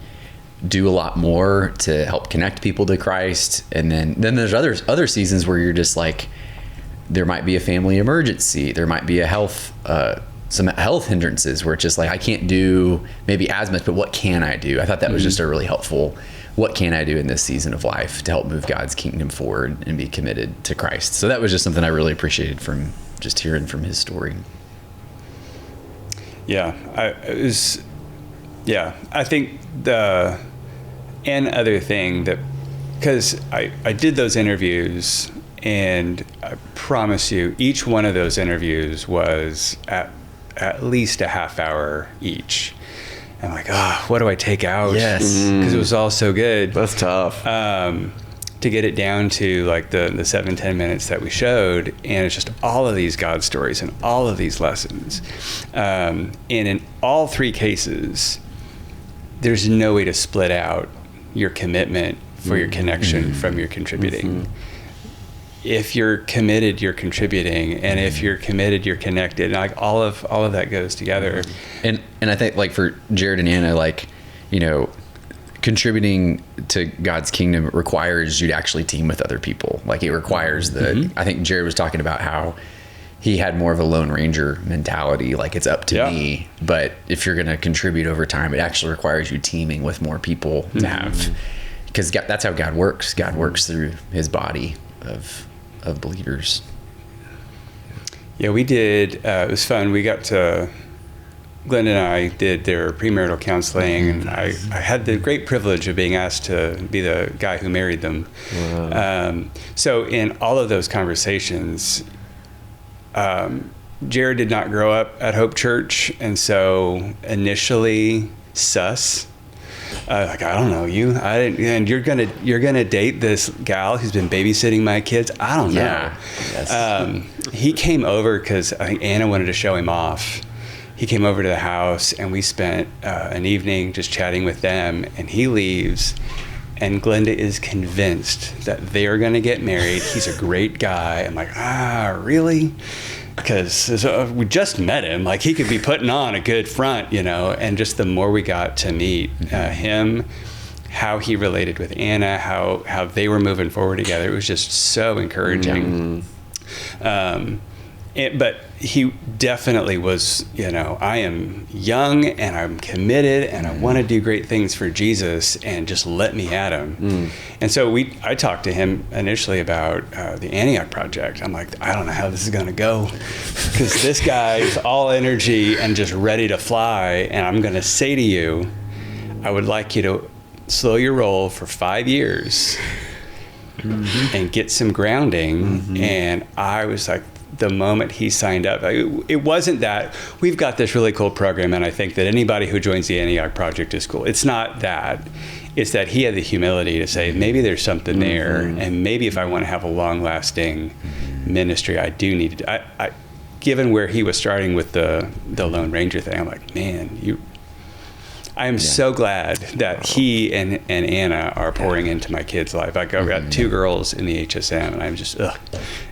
do a lot more to help connect people to Christ. And then there's other seasons where you're just like, there might be a family emergency. There might be some health hindrances where it's just like, I can't do maybe as much, but what can I do? I thought that was just a really helpful, what can I do in this season of life to help move God's kingdom forward and be committed to Christ? So that was just something I really appreciated from just hearing from his story. Yeah, I think other thing that, because I did those interviews, and I promise you, each one of those interviews was at least a half hour each. I'm like, what do I take out? Yes. Because it was all so good. That's tough. To get it down to like the 7-10 minutes that we showed, and it's just all of these God stories and all of these lessons. And in all 3 cases, there's no way to split out your commitment for your connection from your contributing. If you're committed, you're contributing, and if you're committed, you're connected. Like all of that goes together. And I think like for Jared and Anna, like, you know, contributing to God's kingdom requires you to actually team with other people. Like it requires I think Jared was talking about how he had more of a Lone Ranger mentality. Like it's up to me, but if you're going to contribute over time, it actually requires you teaming with more people to have, because that's how God works. God works through his body of believers. Yeah, we did. It was fun. We got to, Glenn and I did their premarital counseling, and I had the great privilege of being asked to be the guy who married them. Wow. So in all of those conversations, Jared did not grow up at Hope Church, and so initially sus. Like, I don't know you. I didn't, and you're gonna date this gal who's been babysitting my kids. I don't know. Yeah. Yes. He came over because I think Anna wanted to show him off. He came over to the house, and we spent an evening just chatting with them. And he leaves, and Glenda is convinced that they're going to get married. He's a great guy. I'm like, really? Because we just met him. Like, he could be putting on a good front, you know. And just the more we got to meet him, how he related with Anna, how they were moving forward together, it was just so encouraging. But he definitely was, you know, I am young and I'm committed and I want to do great things for Jesus, and just let me at him. And so I talked to him initially about the Antioch project. I'm like, I don't know how this is going to go, because this guy is all energy and just ready to fly. And I'm going to say to you, I would like you to slow your roll for 5 years and get some grounding. And I was like, the moment he signed up, it wasn't that we've got this really cool program and I think that anybody who joins the Antioch project is cool. It's not that. It's that he had the humility to say, maybe there's something there, and maybe if I want to have a long-lasting ministry, I do need to. I given where he was starting with the Lone Ranger thing, I'm like, man, I am so glad that he and Anna are pouring into my kids' life. Like, I've got 2 girls in the HSM, and I'm just,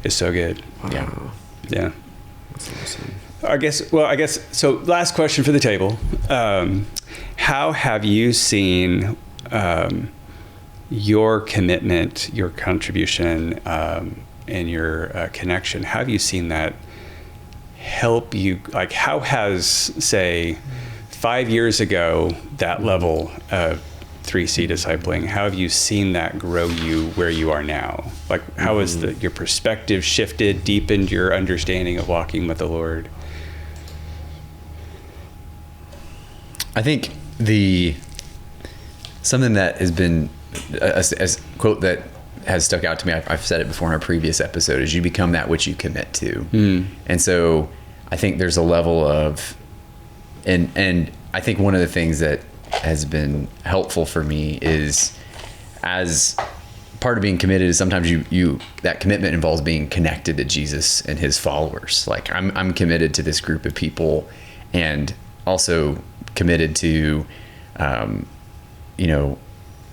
it's so good. Wow. Yeah. That's awesome. I guess, so last question for the table. How have you seen your commitment, your contribution, and your connection, how have you seen that help you? Like, how has, say, 5 years ago, that level of 3C discipling, how have you seen that grow you where you are now? Like, how has your perspective shifted, deepened your understanding of walking with the Lord? I think something that has been a quote that has stuck out to me, I've said it before in our previous episode, is you become that which you commit to. And so I think there's a level of, and I think one of the things that has been helpful for me is, as part of being committed, is sometimes you that commitment involves being connected to Jesus and his followers. Like, I'm committed to this group of people, and also committed to, you know,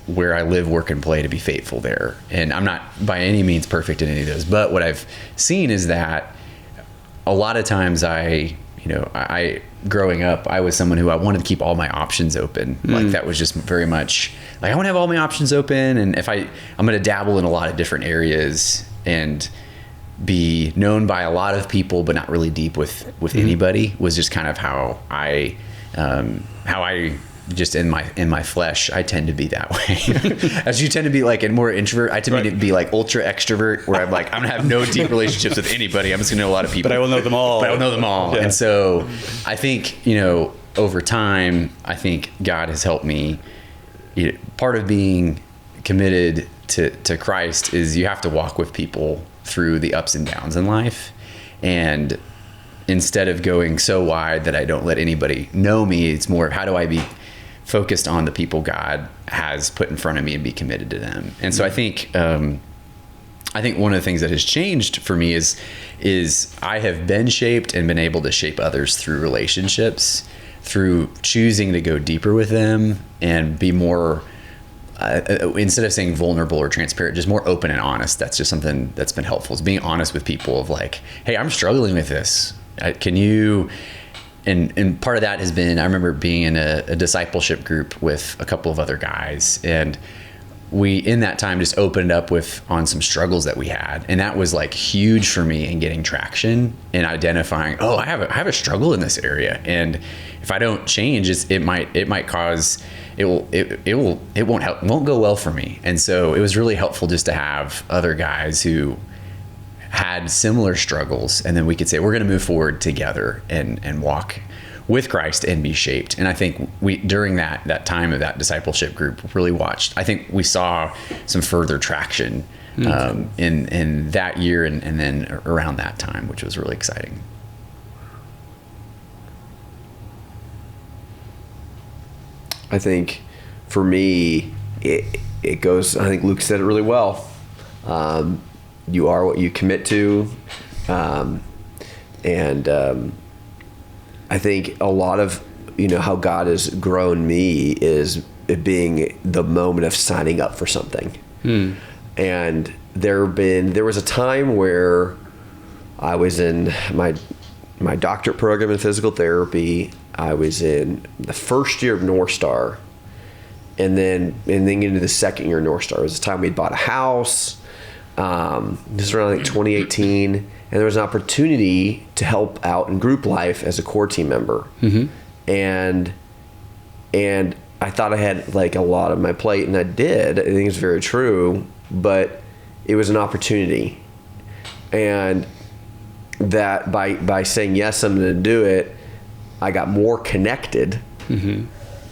where I live, work, and play, to be faithful there. And I'm not by any means perfect in any of those, but what I've seen is that a lot of times I growing up, I was someone who I wanted to keep all my options open. Like, that was just very much like, I want to have all my options open. And if I'm going to dabble in a lot of different areas and be known by a lot of people, but not really deep with anybody, was just kind of how I just in my flesh, I tend to be that way. As you tend to be like a more introvert, I tend to be like ultra extrovert, where I'm like, I'm gonna have no deep relationships with anybody. I'm just gonna know a lot of people, But I will know them all. Yeah. And so I think, you know, over time, I think God has helped me. Part of being committed to Christ is you have to walk with people through the ups and downs in life. And instead of going so wide that I don't let anybody know me, it's more of, how do I be focused on the people God has put in front of me and be committed to them. And so I think one of the things that has changed for me is I have been shaped and been able to shape others through relationships, through choosing to go deeper with them and be more instead of saying vulnerable or transparent, just more open and honest. That's just something that's been helpful. It's being honest with people of like, hey, I'm struggling with this. Can you, and part of that has been, I remember being in a discipleship group with a couple of other guys, and we, in that time, just opened up on some struggles that we had. And that was like huge for me in getting traction and identifying, oh, I have a struggle in this area. And if I don't change, it might cause, it won't go well for me. And so it was really helpful just to have other guys who had similar struggles. And then we could say, we're going to move forward together and walk with Christ and be shaped. And I think we, during that time of that discipleship group, really watched, I think we saw some further traction in that year and then around that time, which was really exciting. I think for me, it goes, I think Luke said it really well. You are what you commit to. I think a lot of, how God has grown me is it being the moment of signing up for something. And there was a time where I was in my doctorate program in physical therapy. I was in the first year of North Star, and then into the second year of North Star. It was the time we'd bought a house. This was around, I think, 2018. And there was an opportunity to help out in group life as a core team member. And I thought I had like a lot on my plate, and I did. I think it's very true, but it was an opportunity. And that by saying yes, I'm going to do it, I got more connected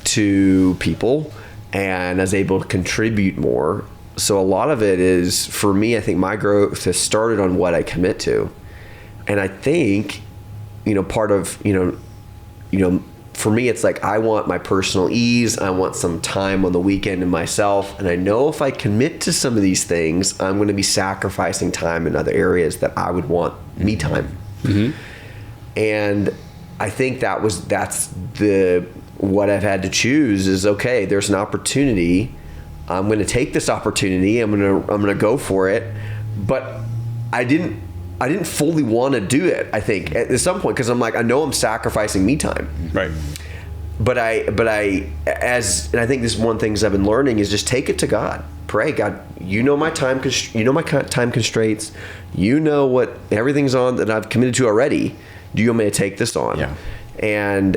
to people, and I was able to contribute more. So a lot of it is, for me, I think my growth has started on what I commit to. And I think, part of, for me, it's like, I want my personal ease. I want some time on the weekend to myself. And I know if I commit to some of these things, I'm going to be sacrificing time in other areas that I would want me time. And I think that's what I've had to choose is, okay, there's an opportunity. I'm going to take this opportunity. I'm going to go for it. But I didn't fully want to do it, I think, at some point, because I'm like, I know I'm sacrificing me time. Right. And I think this is one of the things I've been learning is just take it to God. Pray, God, my time constraints. What everything's on that I've committed to already. Do you want me to take this on? Yeah. And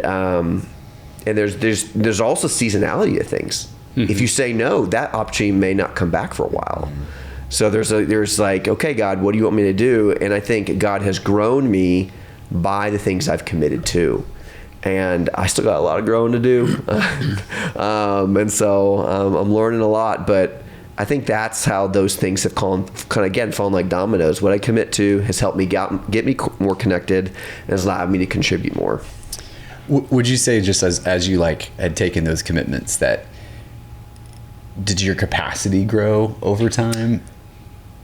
there's also seasonality of things. If you say no, that opportunity may not come back for a while. So there's like, okay, God, what do you want me to do? And I think God has grown me by the things I've committed to. And I still got a lot of growing to do. And so I'm learning a lot, but I think that's how those things have kind of fallen like dominoes. What I commit to has helped me get me more connected and has allowed me to contribute more. Would you say, just as you had taken those commitments, that did your capacity grow over time?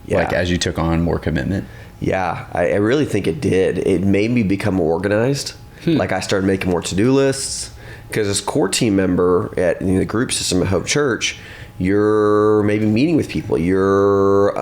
Yeah. As you took on more commitment? Yeah, I really think it did. It made me become more organized. I started making more to-do lists, because as core team member at the group system at Hope Church, you're maybe meeting with people, you're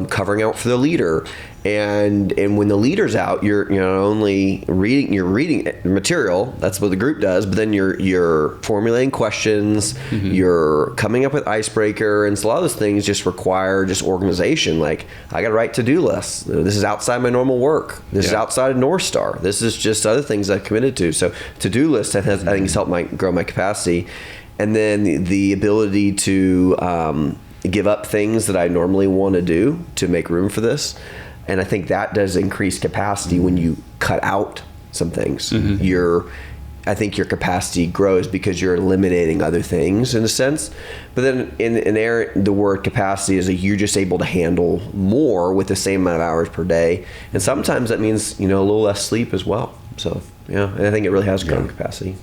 covering out for the leader, and when the leader's out, you're not only reading material, that's what the group does, but then you're formulating questions, you're coming up with icebreaker, and so a lot of those things just require just organization. Like, I got to write to-do lists. This is outside my normal work. This is outside of North Star. This is just other things I've committed to. So to-do lists, I think has helped grow my capacity. And then the ability to give up things that I normally want to do to make room for this. And I think that does increase capacity when you cut out some things. I think your capacity grows because you're eliminating other things in a sense. But then in there, the word capacity is that you're just able to handle more with the same amount of hours per day. And sometimes that means, a little less sleep as well. So, and I think it really has grown capacity.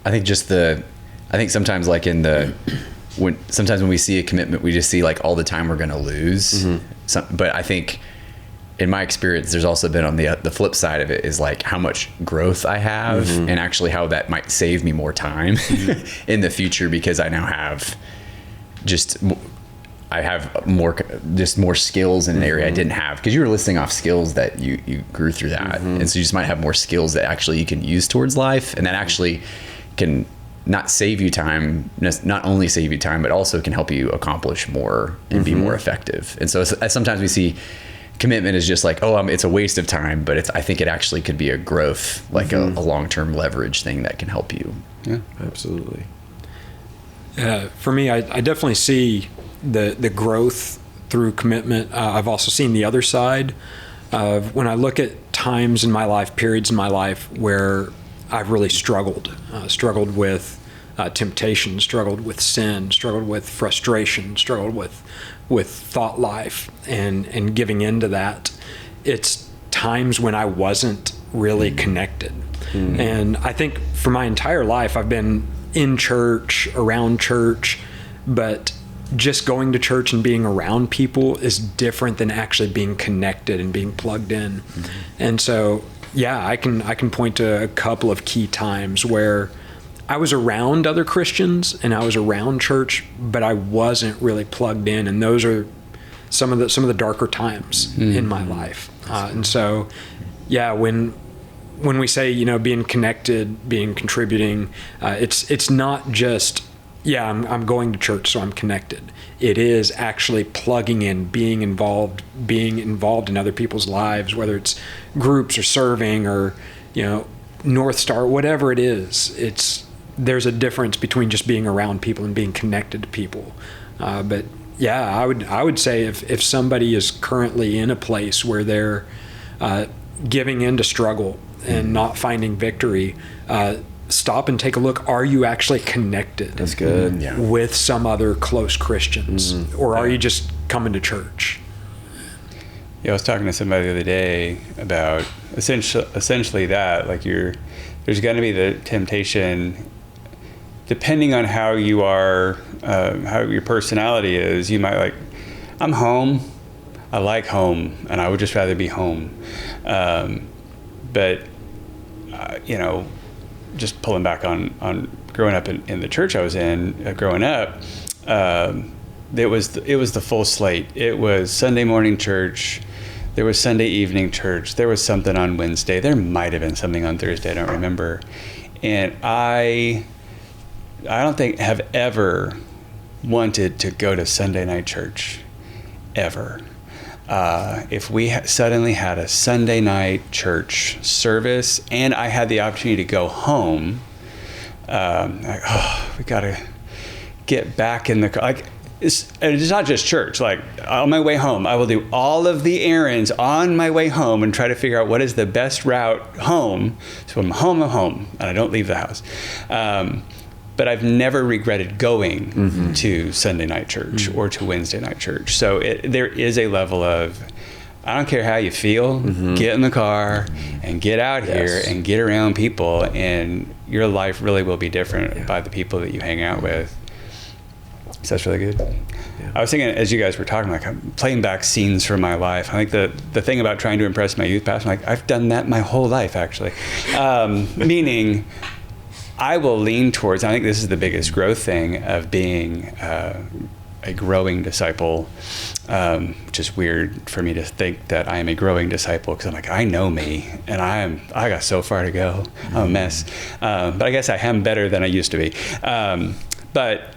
I think sometimes sometimes when we see a commitment, we just see all the time we're going to lose. But I think in my experience, there's also been on the flip side of it is like how much growth I have and actually how that might save me more time in the future, because I now have more skills in an area I didn't have, because you were listing off skills that you grew through that. And so you just might have more skills that actually you can use towards life, and that actually can not only save you time, but also can help you accomplish more and be more effective. And so sometimes we see commitment is just like, it's a waste of time, but I think it actually could be a growth, like a long-term leverage thing that can help you. Yeah, absolutely. For me, I definitely see the growth through commitment. I've also seen the other side of when I look at times in my life, periods in my life where I've really struggled with temptation, struggled with sin, struggled with frustration, struggled with thought life and giving into that. It's times when I wasn't really connected. And I think for my entire life, I've been in church, around church, but just going to church and being around people is different than actually being connected and being plugged in. And so, I can point to a couple of key times where I was around other Christians and I was around church, but I wasn't really plugged in. And those are some of the darker times in my life. And so, when we say, being connected, being contributing, it's not just, I'm going to church, so I'm connected. It is actually plugging in, being involved in other people's lives, whether it's groups or serving or, North Star, whatever it is. There's a difference between just being around people and being connected to people. But I would say if somebody is currently in a place where they're giving in to struggle and not finding victory, stop and take a look. Are you actually connected? That's good. With some other close Christians, or are you just coming to church? I was talking to somebody the other day about essentially that, like there's going to be the temptation, depending on how you are, how your personality is. You might I'm home. I like home, and I would just rather be home. But just pulling back on growing up in the church I was in, growing up, it was the full slate. It was Sunday morning church. There was Sunday evening church. There was something on Wednesday. There might have been something on Thursday. I don't remember. And I don't think have ever wanted to go to Sunday night church, ever. If we suddenly had a Sunday night church service and I had the opportunity to go home, we got to get back in the car. It's not just church. On my way home, I will do all of the errands on my way home and try to figure out what is the best route home. So I'm home, and I don't leave the house. But I've never regretted going to Sunday night church or to Wednesday night church. So there is a level of, I don't care how you feel, get in the car and get out here and get around people, and your life really will be different by the people that you hang out with. So that's really good. Yeah. I was thinking, as you guys were talking, I'm playing back scenes from my life. I think the thing about trying to impress my youth pastor, I've done that my whole life, actually. Meaning, I will lean towards, I think this is the biggest growth thing of being a growing disciple, which is weird for me to think that I am a growing disciple, because I know me, and I got so far to go. I'm a mess. But I guess I am better than I used to be. But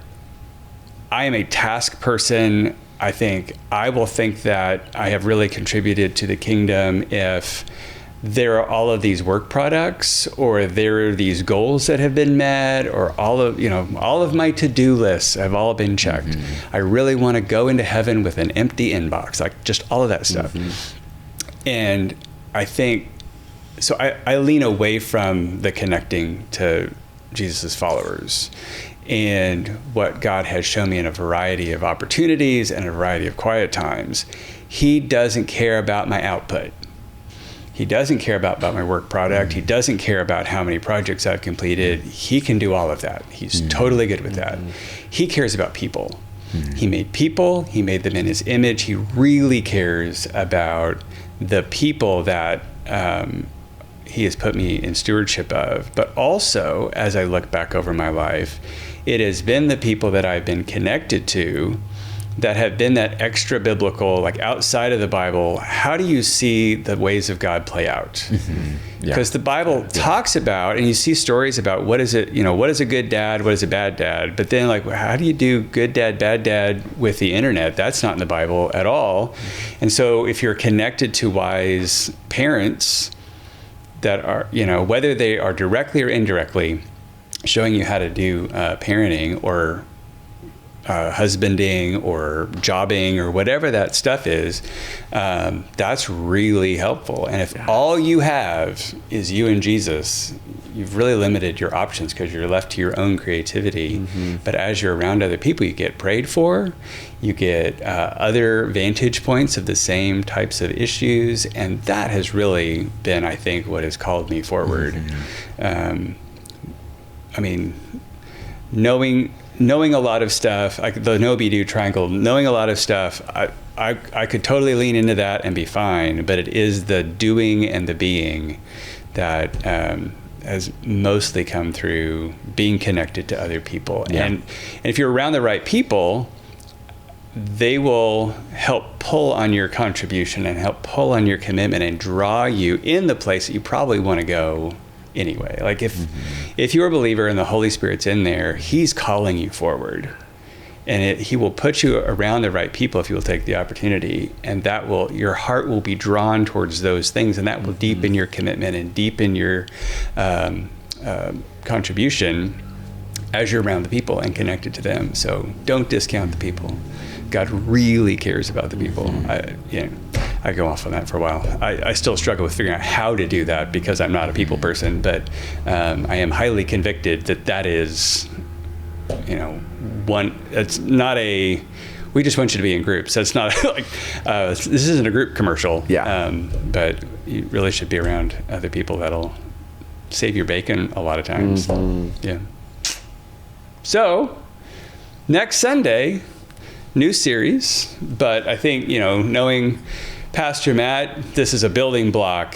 I am a task person. I think I will think that I have really contributed to the kingdom if there are all of these work products, or there are these goals that have been met, or all of my to-do lists have all been checked. I really want to go into heaven with an empty inbox, just all of that stuff. And I think, so I lean away from the connecting to Jesus's followers and what God has shown me in a variety of opportunities and a variety of quiet times. He doesn't care about my output. He doesn't care about my work product. He doesn't care about how many projects I've completed. He can do all of that. He's totally good with that. He cares about people. He made people. He made them in his image. He really cares about the people that he has put me in stewardship of. But also, as I look back over my life, it has been the people that I've been connected to that have been that extra biblical, like outside of the Bible. How do you see the ways of God play out? Because the Bible talks about, and you see stories about what is it, what is a good dad, what is a bad dad, but then like, how do you do good dad, bad dad with the internet? That's not in the Bible at all. And so if you're connected to wise parents that are, whether they are directly or indirectly showing you how to do parenting or husbanding or jobbing or whatever that stuff is, that's really helpful. And if all you have is you and Jesus, you've really limited your options because you're left to your own creativity. But as you're around other people, you get prayed for, you get other vantage points of the same types of issues, and that has really been, I think, what has called me forward. I mean, knowing a lot of stuff, like the no-be-do triangle, knowing a lot of stuff, I could totally lean into that and be fine, but it is the doing and the being that has mostly come through being connected to other people. And if you're around the right people, they will help pull on your contribution and help pull on your commitment and draw you in the place that you probably want to go anyway. Like if you're a believer and the Holy Spirit's in there, he's calling you forward, and he will put you around the right people if you will take the opportunity, and your heart will be drawn towards those things, and that will deepen your commitment and deepen your contribution as you're around the people and connected to them. So don't discount the people. God really cares about the people. I go off on that for a while. I still struggle with figuring out how to do that because I'm not a people person, but I am highly convicted that is, it's not we just want you to be in groups. That's not like, this isn't a group commercial. But you really should be around other people that'll save your bacon a lot of times. So next Sunday, new series, but I think, knowing Pastor Matt, this is a building block.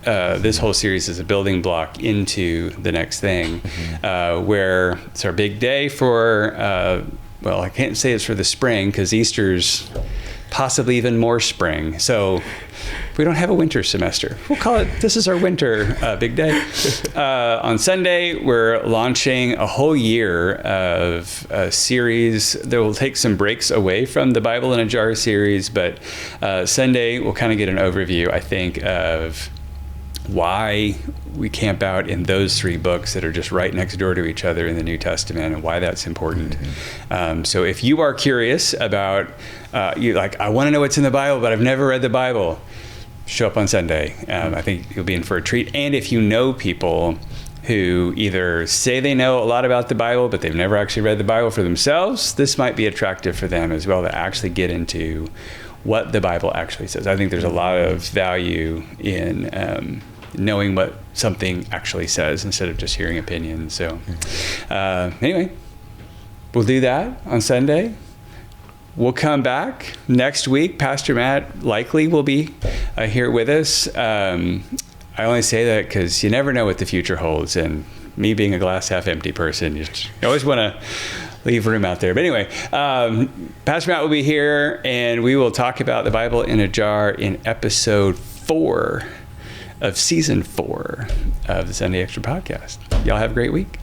This whole series is a building block into the next thing, where it's our big day for, I can't say it's for the spring because Easter's possibly even more spring. So we don't have a winter semester. We'll call it, this is our winter big day. On Sunday, we're launching a whole year of a series that will take some breaks away from the Bible in a Jar series, but Sunday we'll kind of get an overview, I think, of why we camp out in those three books that are just right next door to each other in the New Testament and why that's important. So if you are curious about, I want to know what's in the Bible, but I've never read the Bible, show up on Sunday. I think you'll be in for a treat. And if you know people who either say they know a lot about the Bible, but they've never actually read the Bible for themselves, this might be attractive for them as well to actually get into what the Bible actually says. I think there's a lot of value in knowing what something actually says instead of just hearing opinions. So anyway, we'll do that on Sunday. We'll come back next week. Pastor Matt likely will be here with us. I only say that because you never know what the future holds. And me being a glass half empty person, you always want to leave room out there. But anyway, Pastor Matt will be here, and we will talk about the Bible in a Jar in episode 4 of season 4 of the Sunday Extra podcast. Y'all have a great week.